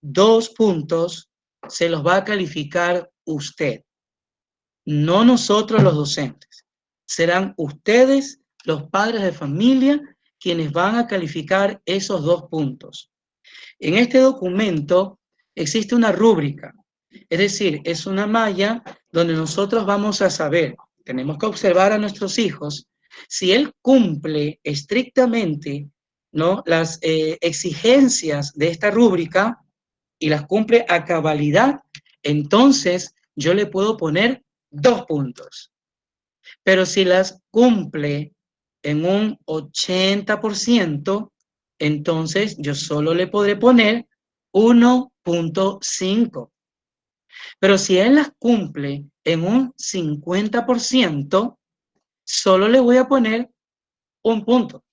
S1: 2 puntos se los va a calificar usted, no nosotros los docentes. Serán ustedes, los padres de familia, quienes van a calificar esos 2 puntos. En este documento existe una rúbrica, es decir, es una malla donde nosotros vamos a saber, tenemos que observar a nuestros hijos, si él cumple estrictamente, ¿no?, las exigencias de esta rúbrica y las cumple a cabalidad, entonces yo le puedo poner 2 puntos. Pero si las cumple en un 80%, entonces yo solo le podré poner 1.5. Pero si él las cumple en un 50%, solo le voy a poner un punto.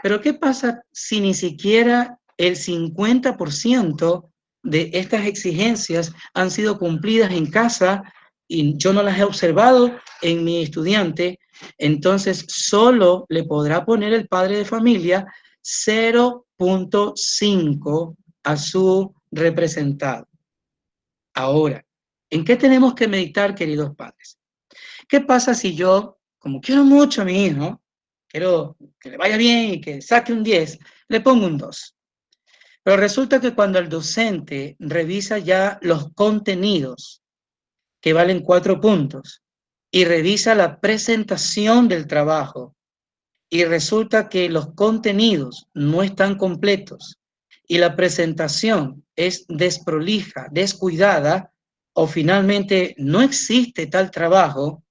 S1: Pero ¿qué pasa si ni siquiera el 50% de estas exigencias han sido cumplidas en casa y yo no las he observado en mi estudiante? Entonces solo le podrá poner el padre de familia 0.5 a su representado. Ahora, ¿en qué tenemos que meditar, queridos padres? ¿Qué pasa si yo, como quiero mucho a mi hijo, quiero que le vaya bien y que saque un 10, le pongo un 2? Pero resulta que cuando el docente revisa ya los contenidos, que valen 4 puntos, y revisa la presentación del trabajo, y resulta que los contenidos no están completos, y la presentación es desprolija, descuidada, o finalmente no existe tal trabajo,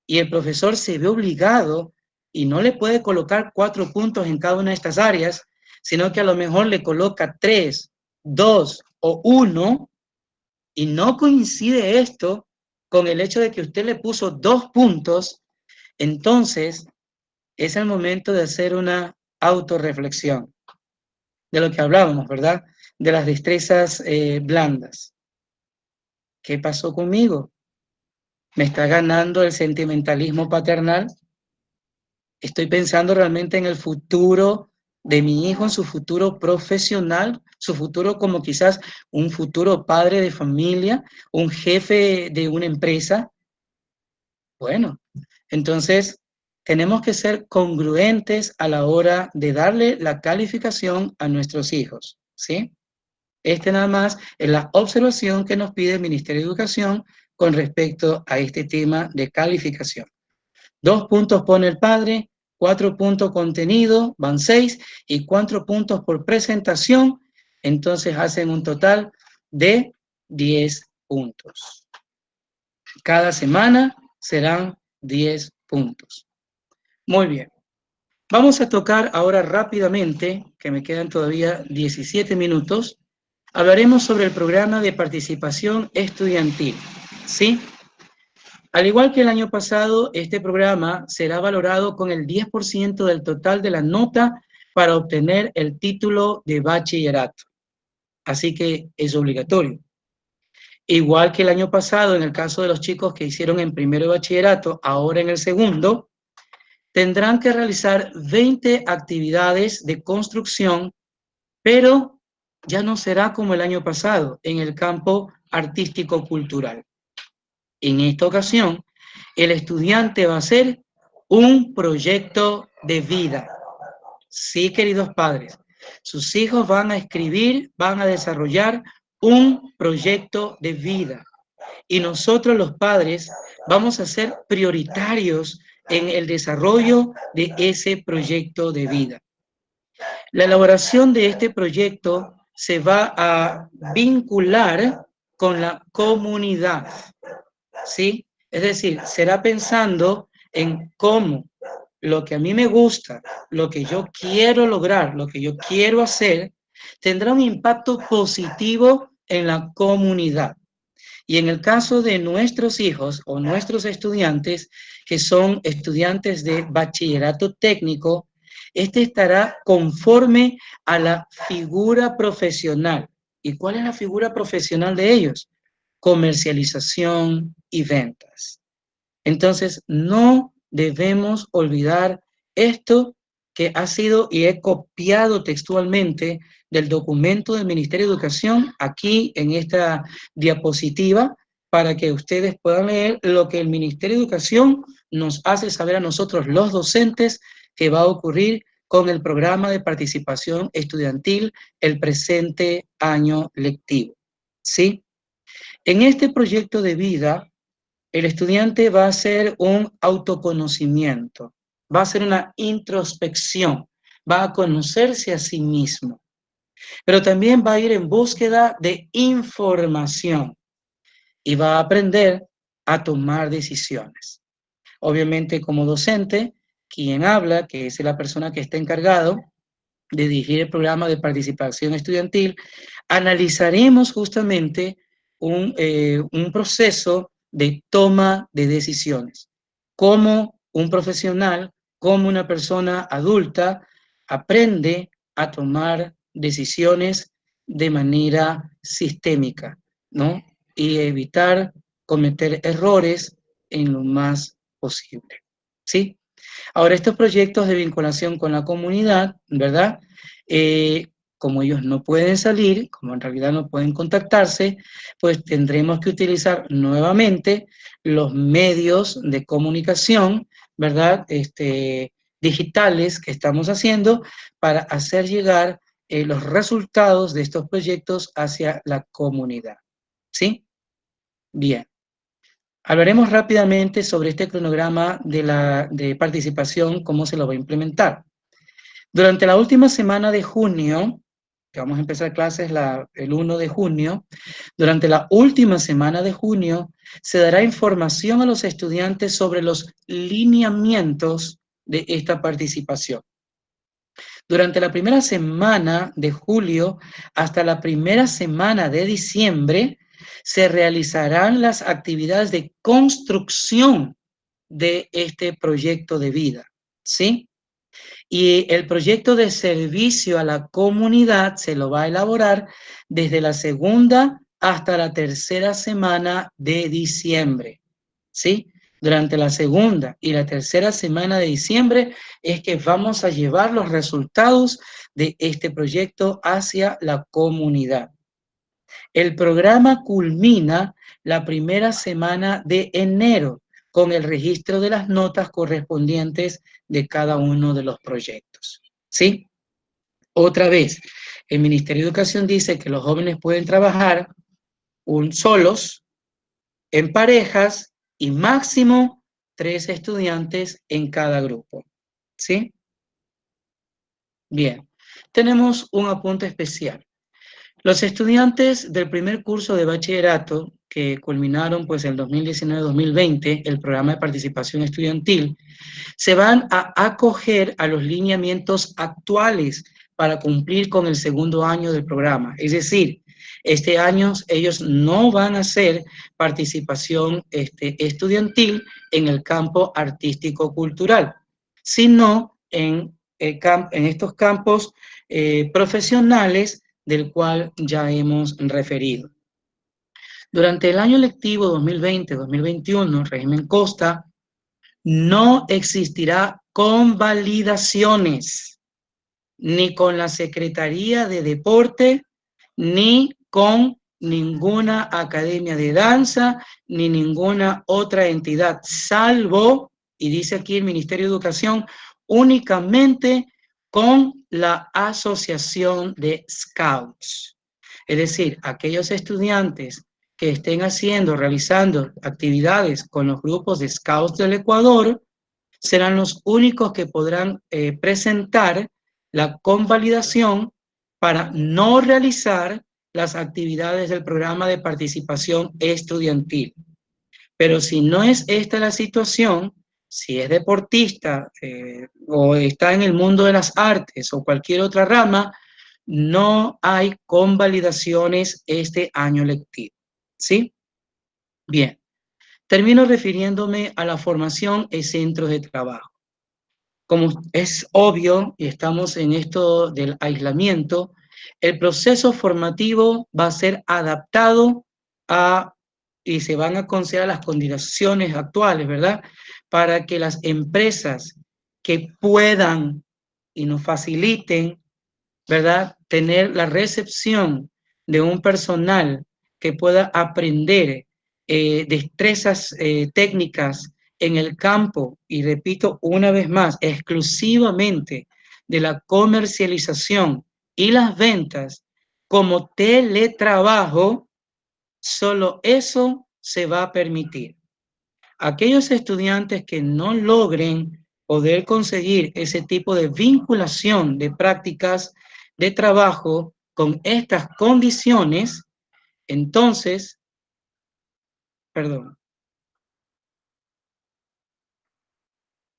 S1: y el profesor se ve obligado y no le puede colocar 4 puntos en cada una de estas áreas, sino que a lo mejor le coloca 3, 2 o 1, y no coincide esto con el hecho de que usted le puso 2 puntos, entonces es el momento de hacer una autorreflexión de lo que hablábamos, ¿verdad? De las destrezas blandas. ¿Qué pasó conmigo? ¿Me está ganando el sentimentalismo paternal? ¿Estoy pensando realmente en el futuro de mi hijo, en su futuro profesional, su futuro como quizás un futuro padre de familia, un jefe de una empresa? Bueno, entonces tenemos que ser congruentes a la hora de darle la calificación a nuestros hijos, ¿sí? Este nada más es la observación que nos pide el Ministerio de Educación con respecto a este tema de calificación. 2 puntos pone el padre, 4 puntos contenido, van 6, y 4 puntos por presentación, entonces hacen un total de 10 puntos. Cada semana serán 10 puntos. Muy bien. Vamos a tocar ahora rápidamente, que me quedan todavía 17 minutos, hablaremos sobre el programa de participación estudiantil, ¿sí? Al igual que el año pasado, este programa será valorado con el 10% del total de la nota para obtener el título de bachillerato. Así que es obligatorio. Igual que el año pasado, en el caso de los chicos que hicieron en primero de bachillerato, ahora en el segundo, tendrán que realizar 20 actividades de construcción, pero ya no será como el año pasado en el campo artístico-cultural. En esta ocasión, el estudiante va a hacer un proyecto de vida. Sí, queridos padres, sus hijos van a escribir, van a desarrollar un proyecto de vida. Y nosotros los padres vamos a ser prioritarios en el desarrollo de ese proyecto de vida. La elaboración de este proyecto se va a vincular con la comunidad, ¿sí? Es decir, será pensando en cómo lo que a mí me gusta, lo que yo quiero lograr, lo que yo quiero hacer, tendrá un impacto positivo en la comunidad. Y en el caso de nuestros hijos o nuestros estudiantes, que son estudiantes de bachillerato técnico, este estará conforme a la figura profesional. ¿Y cuál es la figura profesional de ellos? Comercialización y ventas. Entonces, no debemos olvidar esto que ha sido y he copiado textualmente del documento del Ministerio de Educación aquí en esta diapositiva para que ustedes puedan leer lo que el Ministerio de Educación nos hace saber a nosotros los docentes que va a ocurrir con el programa de participación estudiantil el presente año lectivo. ¿Sí? En este proyecto de vida, el estudiante va a hacer un autoconocimiento, va a hacer una introspección, va a conocerse a sí mismo, pero también va a ir en búsqueda de información y va a aprender a tomar decisiones. Obviamente, como docente, quien habla, que es la persona que está encargado, de dirigir el programa de participación estudiantil, analizaremos justamente un proceso de toma de decisiones. Cómo un profesional, cómo una persona adulta aprende a tomar decisiones de manera sistémica, ¿no? Y evitar cometer errores en lo más posible, ¿sí? Ahora, estos proyectos de vinculación con la comunidad, ¿verdad? Como ellos no pueden salir, como en realidad no pueden contactarse, pues tendremos que utilizar nuevamente los medios de comunicación, ¿verdad? Digitales que estamos haciendo para hacer llegar los resultados de estos proyectos hacia la comunidad, ¿sí? Bien. Hablaremos rápidamente sobre este cronograma de participación, cómo se lo va a implementar. Durante la última semana de junio, que vamos a empezar clases el 1 de junio, durante la última semana de junio se dará información a los estudiantes sobre los lineamientos de esta participación. Durante la primera semana de julio hasta la primera semana de diciembre se realizarán las actividades de construcción de este proyecto de vida, ¿sí? Y el proyecto de servicio a la comunidad se lo va a elaborar desde la segunda hasta la tercera semana de diciembre, ¿sí? Durante la segunda y la tercera semana de diciembre es que vamos a llevar los resultados de este proyecto hacia la comunidad. El programa culmina la primera semana de enero con el registro de las notas correspondientes de cada uno de los proyectos, ¿sí? Otra vez, el Ministerio de Educación dice que los jóvenes pueden trabajar solos, en parejas y máximo 3 estudiantes en cada grupo, ¿sí? Bien, tenemos un apunte especial. Los estudiantes del primer curso de bachillerato que culminaron pues el 2019-2020, el programa de participación estudiantil, se van a acoger a los lineamientos actuales para cumplir con el segundo año del programa. Es decir, este año ellos no van a hacer participación estudiantil en el campo artístico-cultural, sino en estos campos profesionales del cual ya hemos referido. Durante el año lectivo 2020-2021, régimen Costa, no existirá convalidaciones ni con la Secretaría de Deporte, ni con ninguna academia de danza, ni ninguna otra entidad, salvo, y dice aquí el Ministerio de Educación, únicamente con la Asociación de Scouts. Es decir, aquellos estudiantes que estén realizando actividades con los grupos de Scouts del Ecuador, serán los únicos que podrán presentar la convalidación para no realizar las actividades del programa de participación estudiantil. Pero si no es esta la situación, si es deportista o está en el mundo de las artes o cualquier otra rama, no hay convalidaciones este año lectivo, ¿sí? Bien, termino refiriéndome a la formación en centros de trabajo. Como es obvio y estamos en esto del aislamiento, el proceso formativo va a ser adaptado y se van a considerar las condiciones actuales, ¿verdad? Para que las empresas que puedan y nos faciliten, ¿verdad? Tener la recepción de un personal que pueda aprender destrezas técnicas en el campo, y repito una vez más, exclusivamente de la comercialización y las ventas como teletrabajo, solo eso se va a permitir. Aquellos estudiantes que no logren poder conseguir ese tipo de vinculación de prácticas de trabajo con estas condiciones, entonces, perdón,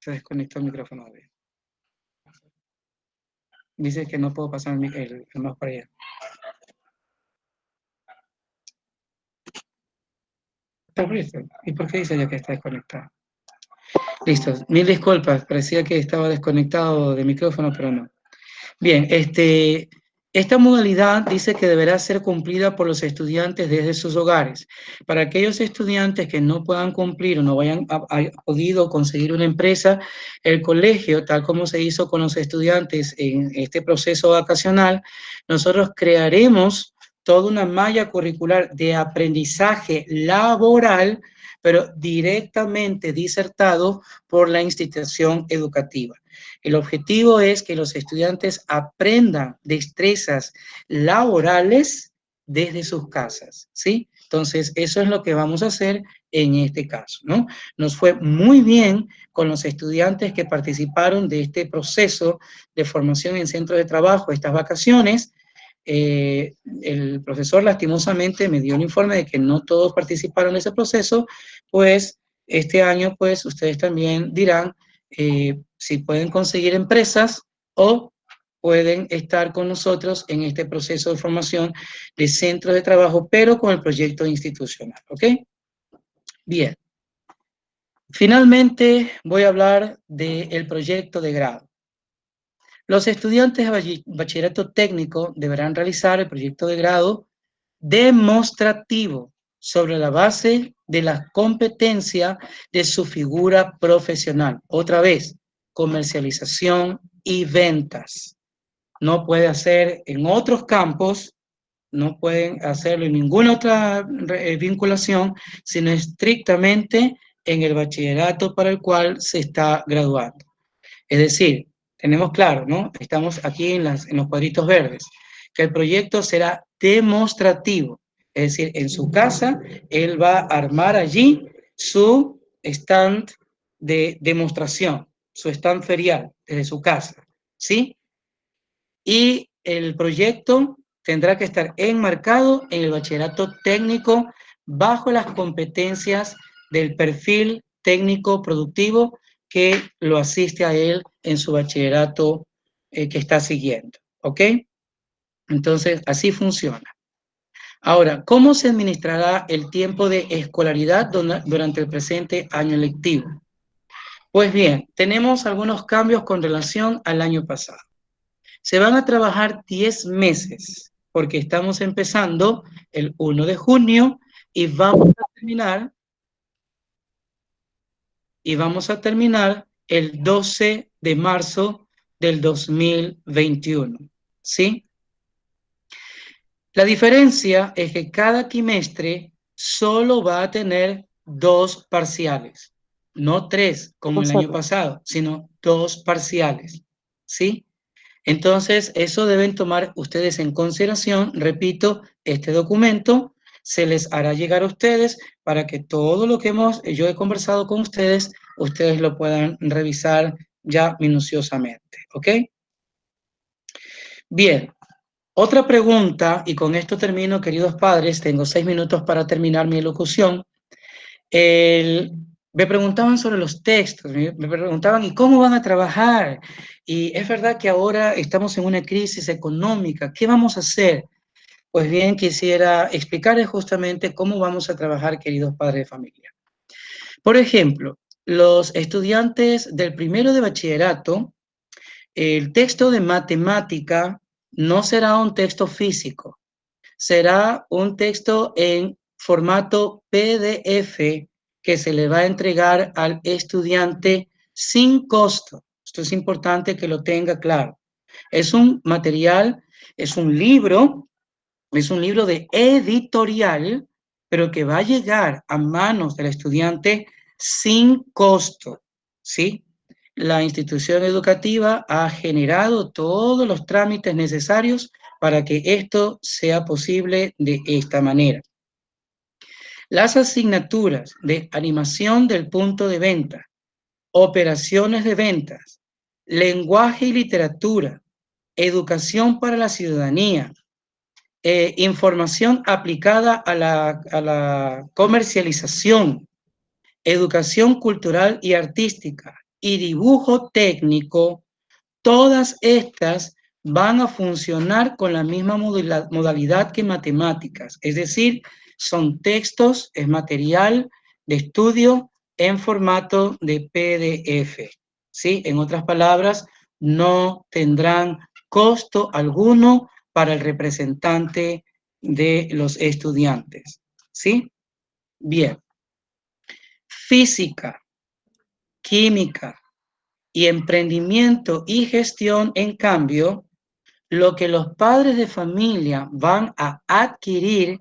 S1: se desconectó el micrófono. Dice que no puedo pasar el mouse para allá. Está listo. ¿Y por qué dice ya que está desconectado? Listo. Mil disculpas. Parecía que estaba desconectado de micrófono, pero no. Bien, esta modalidad dice que deberá ser cumplida por los estudiantes desde sus hogares. Para aquellos estudiantes que no puedan cumplir o no hayan podido conseguir una empresa, el colegio, tal como se hizo con los estudiantes en este proceso vacacional, nosotros crearemos toda una malla curricular de aprendizaje laboral, pero directamente disertado por la institución educativa. El objetivo es que los estudiantes aprendan destrezas laborales desde sus casas, ¿sí? Entonces, eso es lo que vamos a hacer en este caso, ¿no? Nos fue muy bien con los estudiantes que participaron de este proceso de formación en centros de trabajo estas vacaciones. El profesor lastimosamente me dio el informe de que no todos participaron en ese proceso, pues este año, pues ustedes también dirán si pueden conseguir empresas o pueden estar con nosotros en este proceso de formación de centros de trabajo, pero con el proyecto institucional, ¿ok? Bien. Finalmente voy a hablar del proyecto de grado. Los estudiantes de bachillerato técnico deberán realizar el proyecto de grado demostrativo sobre la base de la competencia de su figura profesional. Otra vez, comercialización y ventas. No puede hacer en otros campos, no pueden hacerlo en ninguna otra vinculación, sino estrictamente en el bachillerato para el cual se está graduando. Es decir, tenemos claro, ¿no? Estamos aquí en los cuadritos verdes, que el proyecto será demostrativo. Es decir, en su casa, él va a armar allí su stand de demostración, su stand ferial desde su casa, ¿sí? Y el proyecto tendrá que estar enmarcado en el bachillerato técnico bajo las competencias del perfil técnico productivo que lo asiste a él en su bachillerato que está siguiendo, ¿ok? Entonces, así funciona. Ahora, ¿cómo se administrará el tiempo de escolaridad durante el presente año lectivo? Pues bien, tenemos algunos cambios con relación al año pasado. Se van a trabajar 10 meses, porque estamos empezando el 1 de junio y vamos a terminar el 12 de marzo del 2021, ¿sí? La diferencia es que cada trimestre solo va a tener 2 parciales, no 3 como el año pasado, sino 2 parciales, ¿sí? Entonces, eso deben tomar ustedes en consideración. Repito, este documento se les hará llegar a ustedes para que todo lo que yo he conversado con ustedes, ustedes lo puedan revisar ya minuciosamente, ¿ok? Bien, otra pregunta, y con esto termino, queridos padres, tengo 6 minutos para terminar mi elocución. Me preguntaban sobre los textos, me preguntaban, ¿y cómo van a trabajar? Y es verdad que ahora estamos en una crisis económica, ¿qué vamos a hacer? Pues bien, quisiera explicarles justamente cómo vamos a trabajar, queridos padres de familia. Por ejemplo, los estudiantes del primero de bachillerato, el texto de matemática no será un texto físico, será un texto en formato PDF que se le va a entregar al estudiante sin costo. Esto es importante que lo tenga claro. Es un material, es un libro de editorial, pero que va a llegar a manos del estudiante sin costo, ¿sí? La institución educativa ha generado todos los trámites necesarios para que esto sea posible de esta manera. Las asignaturas de animación del punto de venta, operaciones de ventas, lenguaje y literatura, educación para la ciudadanía, información aplicada a la comercialización, educación cultural y artística y dibujo técnico, todas estas van a funcionar con la misma modalidad que matemáticas, es decir, son textos, es material de estudio en formato de PDF, ¿sí? En otras palabras, no tendrán costo alguno para el representante de los estudiantes, ¿sí? Bien. Física, química y emprendimiento y gestión, en cambio, lo que los padres de familia van a adquirir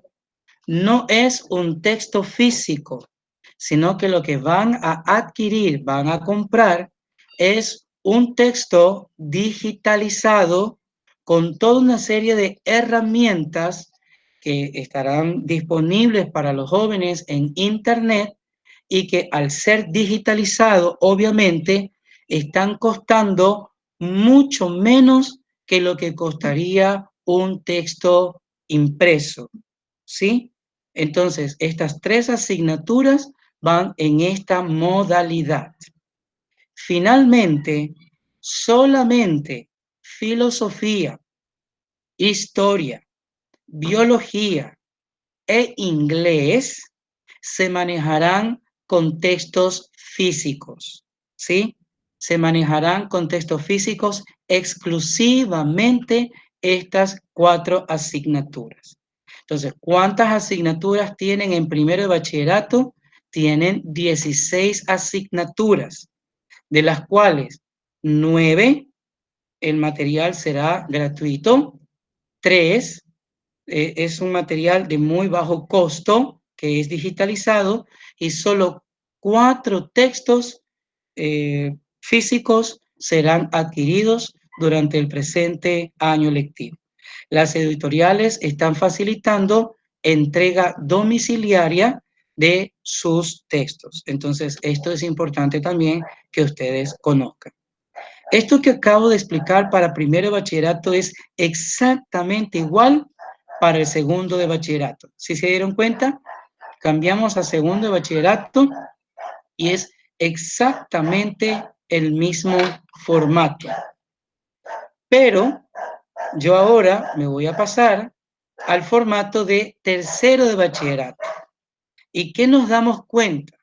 S1: no es un texto físico, sino que lo que van a adquirir, van a comprar, es un texto digitalizado con toda una serie de herramientas que estarán disponibles para los jóvenes en Internet y que al ser digitalizado, obviamente, están costando mucho menos que lo que costaría un texto impreso, ¿sí? Entonces, estas 3 asignaturas van en esta modalidad. Finalmente, solamente filosofía, historia, biología e inglés se manejarán con textos físicos, ¿sí? Se manejarán con textos físicos exclusivamente estas 4 asignaturas. Entonces, ¿cuántas asignaturas tienen en primero de bachillerato? Tienen 16 asignaturas, de las cuales 9 el material será gratuito, 3 es un material de muy bajo costo que es digitalizado y solo 4 textos físicos serán adquiridos durante el presente año lectivo. Las editoriales están facilitando entrega domiciliaria de sus textos. Entonces, esto es importante también que ustedes conozcan. Esto que acabo de explicar para primero de bachillerato es exactamente igual para el segundo de bachillerato. ¿Sí se dieron cuenta? Cambiamos a segundo de bachillerato y es exactamente el mismo formato. Pero yo ahora me voy a pasar al formato de tercero de bachillerato. ¿Y qué nos damos cuenta?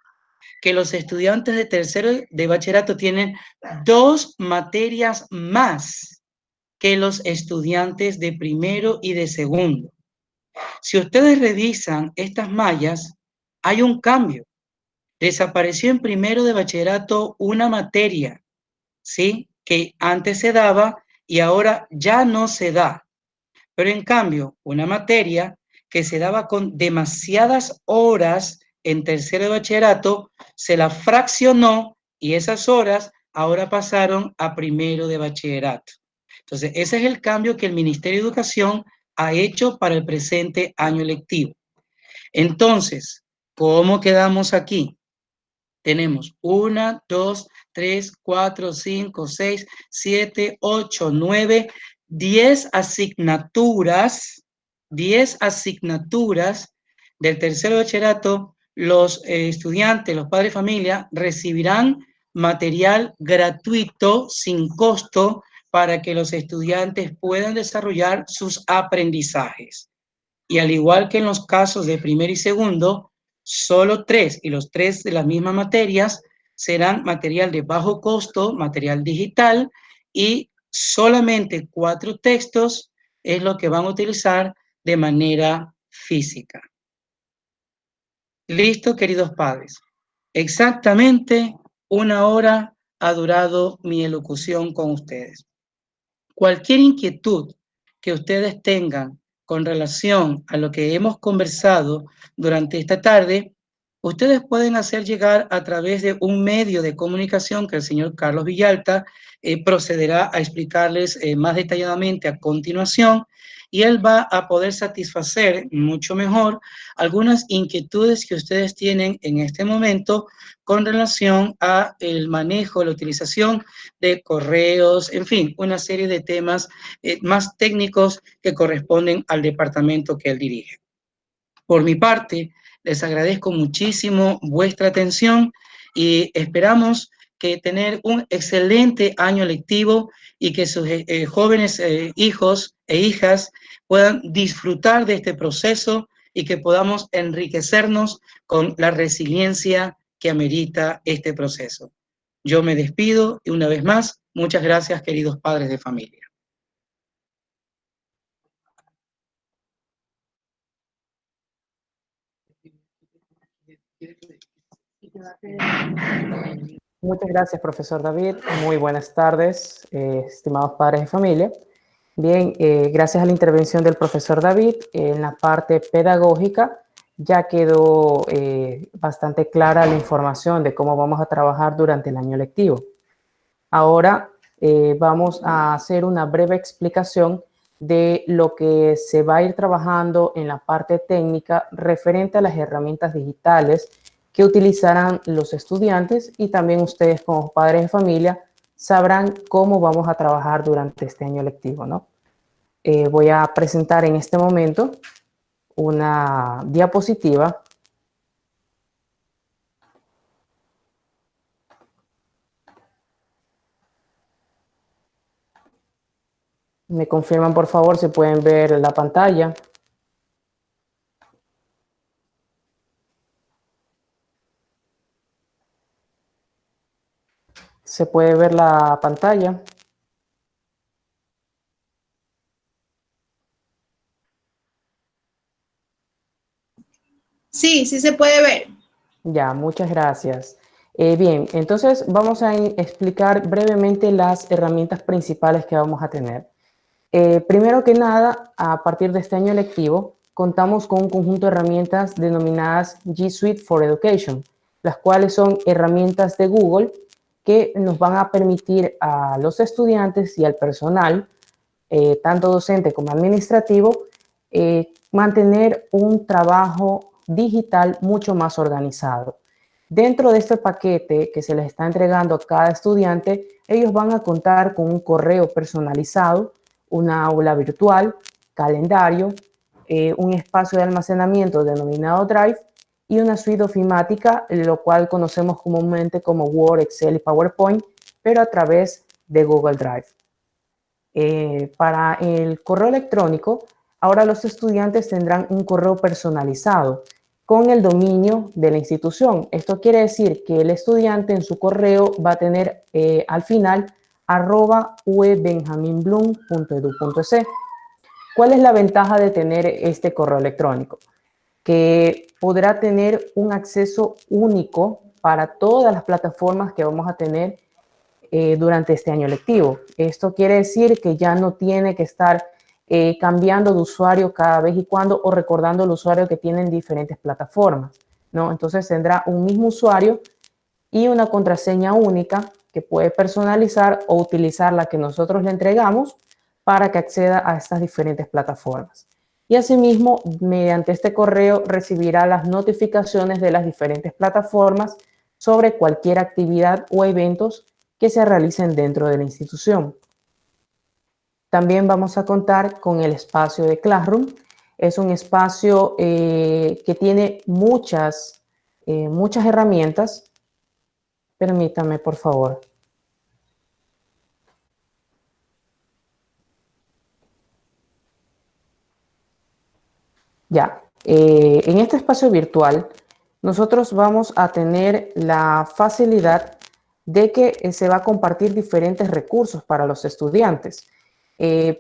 S1: Que los estudiantes de tercero de bachillerato tienen 2 materias más que los estudiantes de primero y de segundo. Si ustedes revisan estas mallas, hay un cambio. Desapareció en primero de bachillerato una materia, ¿sí? Que antes se daba y ahora ya no se da. Pero en cambio, una materia que se daba con demasiadas horas en tercero de bachillerato, se la fraccionó y esas horas ahora pasaron a primero de bachillerato. Entonces, ese es el cambio que el Ministerio de Educación ha hecho para el presente año lectivo. Entonces, ¿cómo quedamos aquí? Tenemos 1, 2, 3, 4, 5, 6, 7, 8, 9, 10 asignaturas, 10 asignaturas del tercero de bachillerato. Los estudiantes, los padres de familia, recibirán material gratuito, sin costo, para que los estudiantes puedan desarrollar sus aprendizajes. Y al igual que en los casos de primero y segundo, solo 3 y los 3 de las mismas materias serán material de bajo costo, material digital, y solamente 4 textos es lo que van a utilizar de manera física. Listo, queridos padres. Exactamente 1 hora ha durado mi elocución con ustedes. Cualquier inquietud que ustedes tengan con relación a lo que hemos conversado durante esta tarde, ustedes pueden hacer llegar a través de un medio de comunicación que el señor Carlos Villalta procederá a explicarles más detalladamente a continuación, y él va a poder satisfacer mucho mejor algunas inquietudes que ustedes tienen en este momento con relación a el manejo, la utilización de correos, en fin, una serie de temas más técnicos que corresponden al departamento que él dirige. Por mi parte, les agradezco muchísimo vuestra atención y esperamos que tener un excelente año lectivo y que sus jóvenes hijos e hijas puedan disfrutar de este proceso y que podamos enriquecernos con la resiliencia que amerita este proceso. Yo me despido y una vez más, muchas gracias, queridos padres de familia.
S2: Muchas gracias, profesor David. Muy buenas tardes, estimados padres de familia. Bien, gracias a la intervención del profesor David en la parte pedagógica ya quedó bastante clara la información de cómo vamos a trabajar durante el año lectivo. Ahora vamos a hacer una breve explicación de lo que se va a ir trabajando en la parte técnica referente a las herramientas digitales que utilizarán los estudiantes y también ustedes como padres de familia sabrán cómo vamos a trabajar durante este año lectivo, ¿no? Voy a presentar en este momento una diapositiva. Me confirman, por favor, si pueden ver la pantalla. ¿Se puede ver la pantalla?
S3: Sí, sí se puede ver.
S2: Ya, muchas gracias. Bien, entonces vamos a explicar brevemente las herramientas principales que vamos a tener. Primero que nada, a partir de este año lectivo, contamos con un conjunto de herramientas denominadas G Suite for Education, las cuales son herramientas de Google que nos van a permitir a los estudiantes y al personal, tanto docente como administrativo, mantener un trabajo digital mucho más organizado. Dentro de este paquete que se les está entregando a cada estudiante, ellos van a contar con un correo personalizado, una aula virtual, calendario, un espacio de almacenamiento denominado Drive y una suite ofimática, lo cual conocemos comúnmente como Word, Excel y PowerPoint, pero a través de Google Drive. Para el correo electrónico, ahora los estudiantes tendrán un correo personalizado con el dominio de la institución. Esto quiere decir que el estudiante en su correo va a tener al final @uebenjaminblum.edu.es. ¿Cuál es la ventaja de tener este correo electrónico? Que podrá tener un acceso único para todas las plataformas que vamos a tener durante este año lectivo. Esto quiere decir que ya no tiene que estar cambiando de usuario cada vez y cuando o recordando el usuario que tienen diferentes plataformas, ¿no? Entonces tendrá un mismo usuario y una contraseña única que puede personalizar o utilizar la que nosotros le entregamos para que acceda a estas diferentes plataformas. Y asimismo, mediante este correo recibirá las notificaciones de las diferentes plataformas sobre cualquier actividad o eventos que se realicen dentro de la institución. También vamos a contar con el espacio de Classroom. Es un espacio que tiene muchas herramientas. Permítame, por favor. Ya, en este espacio virtual, nosotros vamos a tener la facilidad de que se va a compartir diferentes recursos para los estudiantes.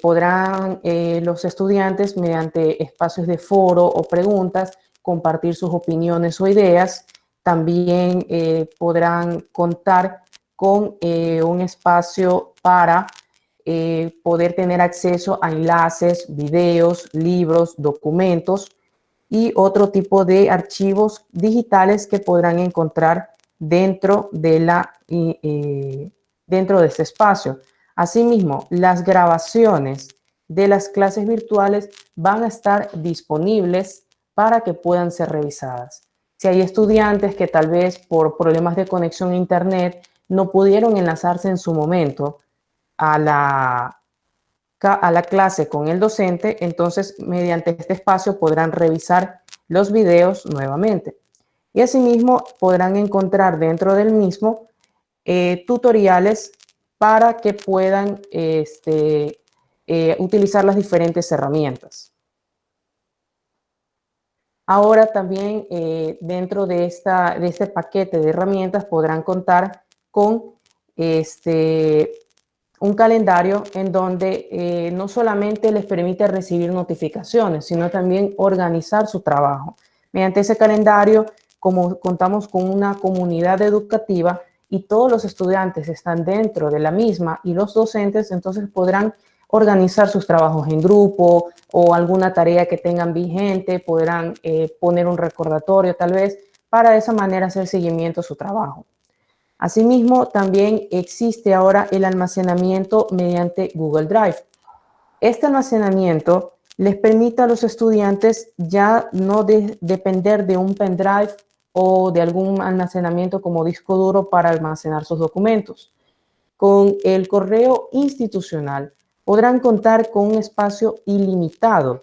S2: Podrán los estudiantes, mediante espacios de foro o preguntas, compartir sus opiniones o ideas. También podrán contar con un espacio para poder tener acceso a enlaces, videos, libros, documentos y otro tipo de archivos digitales que podrán encontrar dentro de este espacio. Asimismo, las grabaciones de las clases virtuales van a estar disponibles para que puedan ser revisadas. Si hay estudiantes que tal vez por problemas de conexión a internet no pudieron enlazarse en su momento a la clase con el docente, entonces mediante este espacio podrán revisar los videos nuevamente. Y asimismo podrán encontrar dentro del mismo tutoriales para que puedan utilizar las diferentes herramientas. Ahora también dentro de este paquete de herramientas podrán contar con un calendario en donde no solamente les permite recibir notificaciones, sino también organizar su trabajo. Mediante ese calendario, como contamos con una comunidad educativa y todos los estudiantes están dentro de la misma y los docentes, entonces podrán organizar sus trabajos en grupo o alguna tarea que tengan vigente, podrán poner un recordatorio tal vez para de esa manera hacer seguimiento a su trabajo. Asimismo, también existe ahora el almacenamiento mediante Google Drive. Este almacenamiento les permite a los estudiantes ya no depender de un pendrive o de algún almacenamiento como disco duro para almacenar sus documentos. Con el correo institucional podrán contar con un espacio ilimitado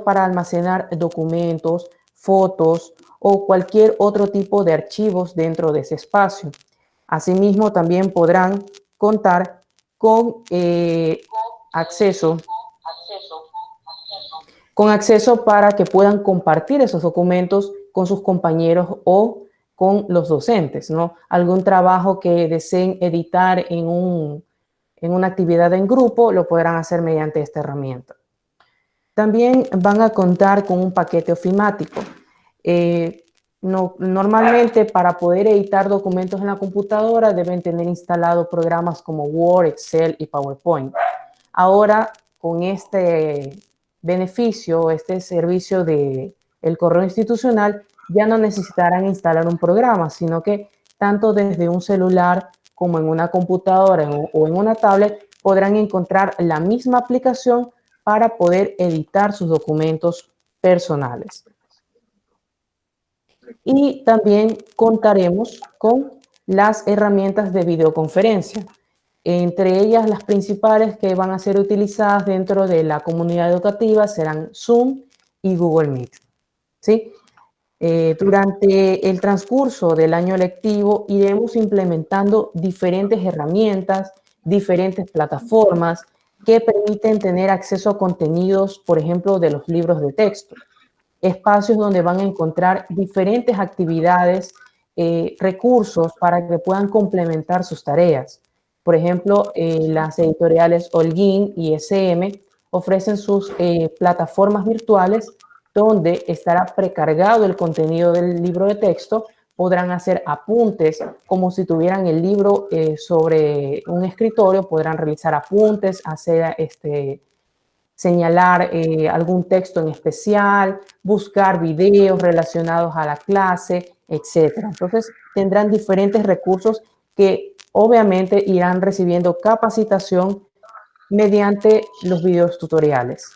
S2: para almacenar documentos, fotos o cualquier otro tipo de archivos dentro de ese espacio. Asimismo, también podrán contar con acceso para que puedan compartir esos documentos con sus compañeros o con los docentes, ¿no? Algún trabajo que deseen editar en una actividad en grupo, lo podrán hacer mediante esta herramienta. También van a contar con un paquete ofimático. Normalmente, para poder editar documentos en la computadora, deben tener instalados programas como Word, Excel y PowerPoint. Ahora, con este beneficio, este servicio del correo institucional, ya no necesitarán instalar un programa, sino que tanto desde un celular como en una computadora o en una tablet podrán encontrar la misma aplicación para poder editar sus documentos personales. Y también contaremos con las herramientas de videoconferencia. Entre ellas, las principales que van a ser utilizadas dentro de la comunidad educativa serán Zoom y Google Meet, ¿sí? Durante el transcurso del año lectivo iremos implementando diferentes herramientas, diferentes plataformas que permiten tener acceso a contenidos, por ejemplo, de los libros de texto. Espacios donde van a encontrar diferentes actividades, recursos para que puedan complementar sus tareas. Por ejemplo, las editoriales Holguín y SM ofrecen sus plataformas virtuales donde estará precargado el contenido del libro de texto. Podrán hacer apuntes como si tuvieran el libro sobre un escritorio, podrán realizar apuntes, hacer señalar algún texto en especial, buscar videos relacionados a la clase, etc. Entonces, tendrán diferentes recursos que obviamente irán recibiendo capacitación mediante los videos tutoriales.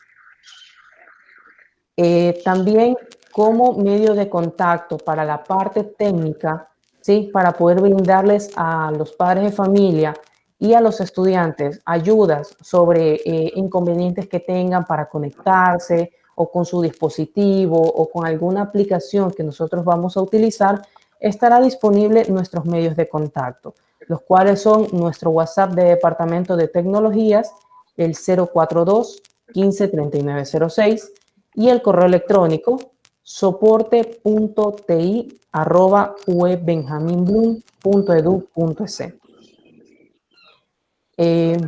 S2: También como medio de contacto para la parte técnica, ¿sí? Para poder brindarles a los padres de familia y a los estudiantes ayudas sobre inconvenientes que tengan para conectarse o con su dispositivo o con alguna aplicación que nosotros vamos a utilizar, estará disponible nuestros medios de contacto, los cuales son nuestro WhatsApp de Departamento de Tecnologías, el 042 15 3906, y el correo electrónico soporte.ti@ubenjaminbloom.edu.es.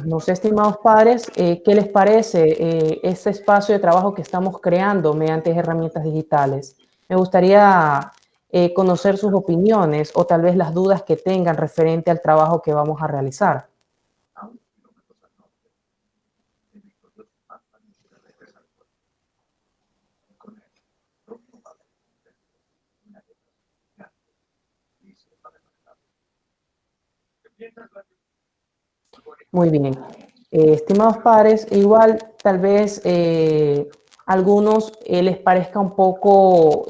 S2: No sé, estimados padres, ¿qué les parece este espacio de trabajo que estamos creando mediante herramientas digitales? Me gustaría conocer sus opiniones o tal vez las dudas que tengan referente al trabajo que vamos a realizar. Muy bien. Estimados padres, igual tal vez algunos les parezca un poco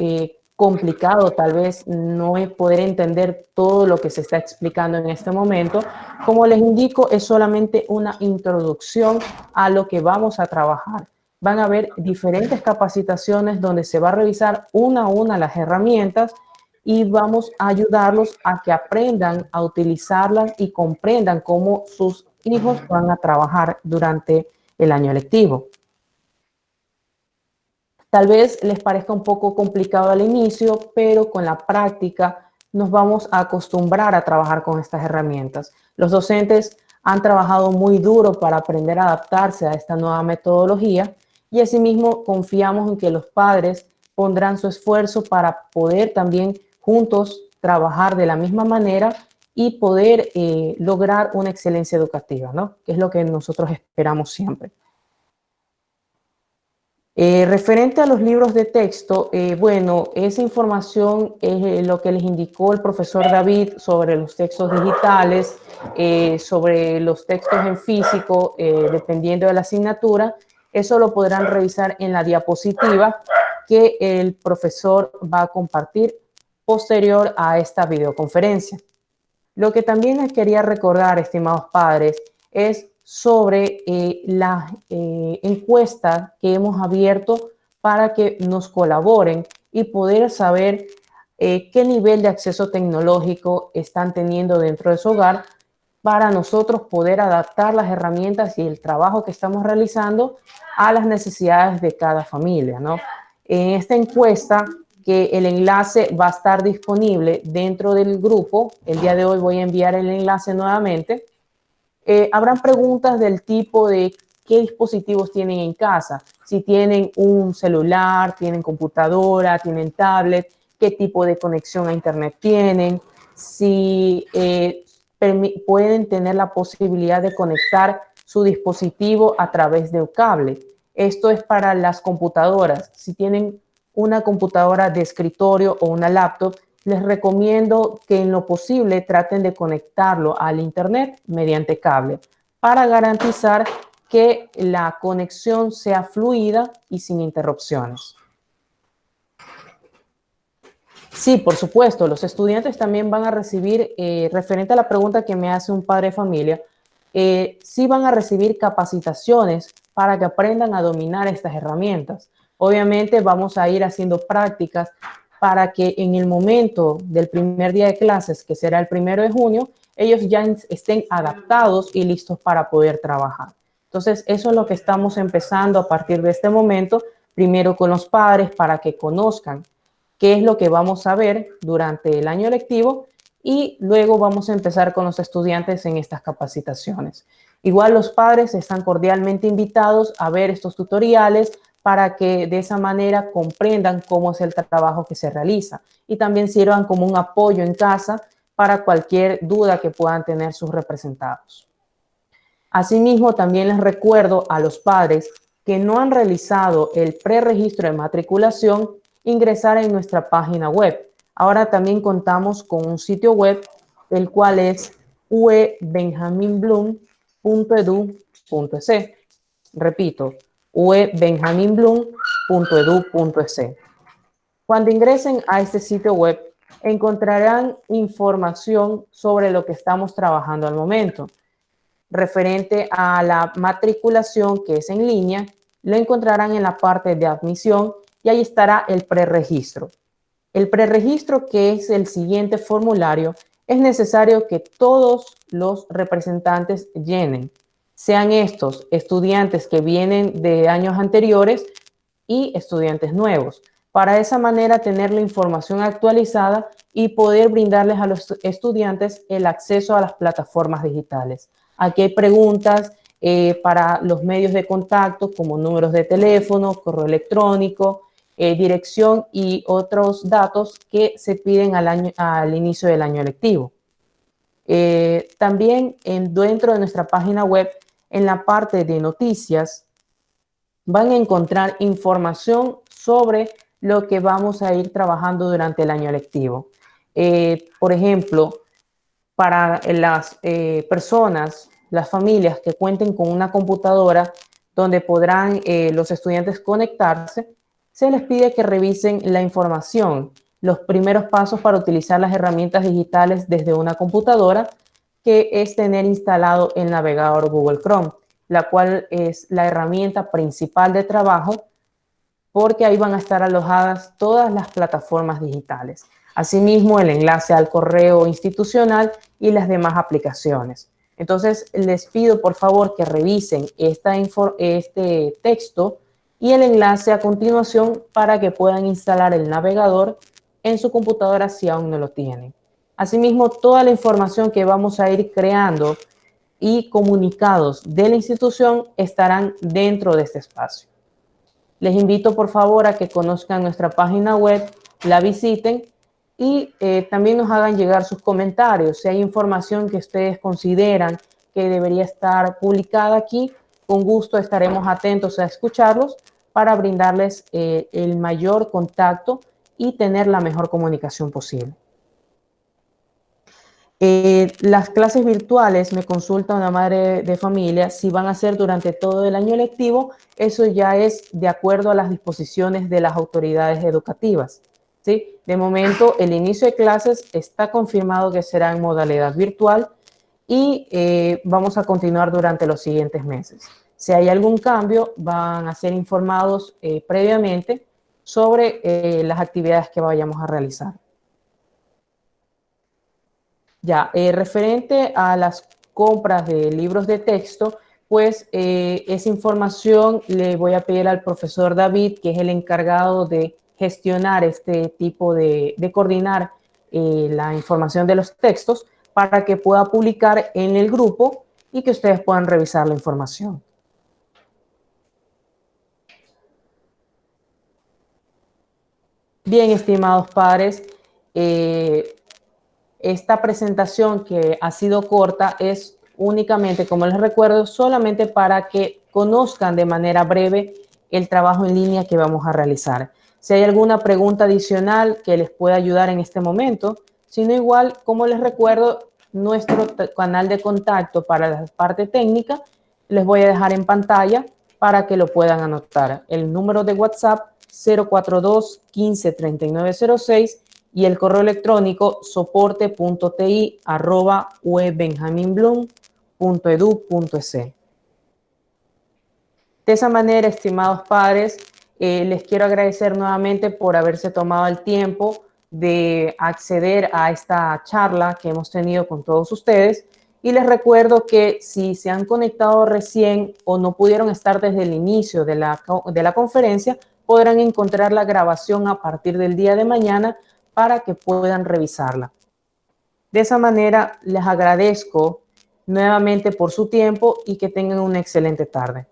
S2: complicado, tal vez no poder entender todo lo que se está explicando en este momento. Como les indico, es solamente una introducción a lo que vamos a trabajar. Van a haber diferentes capacitaciones donde se va a revisar una a una las herramientas y vamos a ayudarlos a que aprendan a utilizarlas y comprendan cómo sus hijos van a trabajar durante el año lectivo. Tal vez les parezca un poco complicado al inicio, pero con la práctica nos vamos a acostumbrar a trabajar con estas herramientas. Los docentes han trabajado muy duro para aprender a adaptarse a esta nueva metodología y asimismo confiamos en que los padres pondrán su esfuerzo para poder también juntos trabajar de la misma manera y poder lograr una excelencia educativa, ¿no? Que es lo que nosotros esperamos siempre. Referente a los libros de texto, bueno, esa información es lo que les indicó el profesor David sobre los textos digitales, sobre los textos en físico, dependiendo de la asignatura. Eso lo podrán revisar en la diapositiva que el profesor va a compartir posterior a esta videoconferencia. Lo que también les quería recordar, estimados padres, es sobre la encuesta que hemos abierto para que nos colaboren y poder saber qué nivel de acceso tecnológico están teniendo dentro de su hogar para nosotros poder adaptar las herramientas y el trabajo que estamos realizando a las necesidades de cada familia, ¿no? En esta encuesta, que el enlace va a estar disponible dentro del grupo, el día de hoy voy a enviar el enlace nuevamente. Habrán preguntas del tipo de qué dispositivos tienen en casa, si tienen un celular, tienen computadora, tienen tablet, qué tipo de conexión a internet tienen, si pueden tener la posibilidad de conectar su dispositivo a través de un cable. Esto es para las computadoras. Si tienen una computadora de escritorio o una laptop, les recomiendo que en lo posible traten de conectarlo al internet mediante cable para garantizar que la conexión sea fluida y sin interrupciones. Sí, por supuesto, los estudiantes también van a recibir, referente a la pregunta que me hace un padre de familia, sí van a recibir capacitaciones para que aprendan a dominar estas herramientas. Obviamente vamos a ir haciendo prácticas para que en el momento del primer día de clases, que será el 1 de junio, ellos ya estén adaptados y listos para poder trabajar. Entonces, eso es lo que estamos empezando a partir de este momento, primero con los padres para que conozcan qué es lo que vamos a ver durante el año lectivo y luego vamos a empezar con los estudiantes en estas capacitaciones. Igual los padres están cordialmente invitados a ver estos tutoriales para que de esa manera comprendan cómo es el trabajo que se realiza y también sirvan como un apoyo en casa para cualquier duda que puedan tener sus representados. Asimismo, también les recuerdo a los padres que no han realizado el preregistro de matriculación, ingresar en nuestra página web. Ahora también contamos con un sitio web, el cual es uebenjaminbloom.edu.es. Repito, uebenjaminbloom.edu.es. Cuando ingresen a este sitio web, encontrarán información sobre lo que estamos trabajando al momento. Referente a la matriculación, que es en línea, lo encontrarán en la parte de admisión y ahí estará el preregistro. El preregistro, que es el siguiente formulario, es necesario que todos los representantes llenen, sean estos estudiantes que vienen de años anteriores y estudiantes nuevos, para de esa manera tener la información actualizada y poder brindarles a los estudiantes el acceso a las plataformas digitales. Aquí hay preguntas para los medios de contacto como números de teléfono, correo electrónico, dirección y otros datos que se piden al inicio del año lectivo. También dentro de nuestra página web, en la parte de noticias, van a encontrar información sobre lo que vamos a ir trabajando durante el año lectivo. Por ejemplo, para las personas, las familias que cuenten con una computadora donde podrán los estudiantes conectarse, se les pide que revisen la información, los primeros pasos para utilizar las herramientas digitales desde una computadora, que es tener instalado el navegador Google Chrome, la cual es la herramienta principal de trabajo porque ahí van a estar alojadas todas las plataformas digitales. Asimismo, el enlace al correo institucional y las demás aplicaciones. Entonces, les pido por favor que revisen este texto y el enlace a continuación para que puedan instalar el navegador en su computadora si aún no lo tienen. Asimismo, toda la información que vamos a ir creando y comunicados de la institución estarán dentro de este espacio. Les invito por favor a que conozcan nuestra página web, la visiten y también nos hagan llegar sus comentarios. Si hay información que ustedes consideran que debería estar publicada aquí, con gusto estaremos atentos a escucharlos para brindarles el mayor contacto y tener la mejor comunicación posible. Las clases virtuales, me consulta una madre de familia, si van a ser durante todo el año lectivo, eso ya es de acuerdo a las disposiciones de las autoridades educativas, ¿sí? De momento, el inicio de clases está confirmado que será en modalidad virtual y vamos a continuar durante los siguientes meses. Si hay algún cambio, van a ser informados previamente sobre las actividades que vayamos a realizar. Ya, referente a las compras de libros de texto, pues esa información le voy a pedir al profesor David, que es el encargado de gestionar este tipo de coordinar la información de los textos para que pueda publicar en el grupo y que ustedes puedan revisar la información. Bien, estimados padres, esta presentación que ha sido corta es únicamente, como les recuerdo, solamente para que conozcan de manera breve el trabajo en línea que vamos a realizar. Si hay alguna pregunta adicional que les pueda ayudar en este momento, si no igual, como les recuerdo, nuestro canal de contacto para la parte técnica les voy a dejar en pantalla para que lo puedan anotar. El número de WhatsApp 042 15 3906 y el correo electrónico soporte.ti@ubenjaminblum.edu.es. De esa manera, estimados padres, les quiero agradecer nuevamente por haberse tomado el tiempo de acceder a esta charla que hemos tenido con todos ustedes. Y les recuerdo que si se han conectado recién o no pudieron estar desde el inicio de la conferencia, podrán encontrar la grabación a partir del día de mañana para que puedan revisarla. De esa manera, les agradezco nuevamente por su tiempo y que tengan una excelente tarde.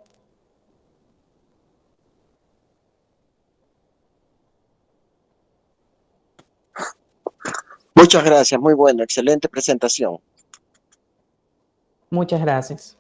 S3: Muchas gracias, muy bueno, excelente presentación.
S2: Muchas gracias.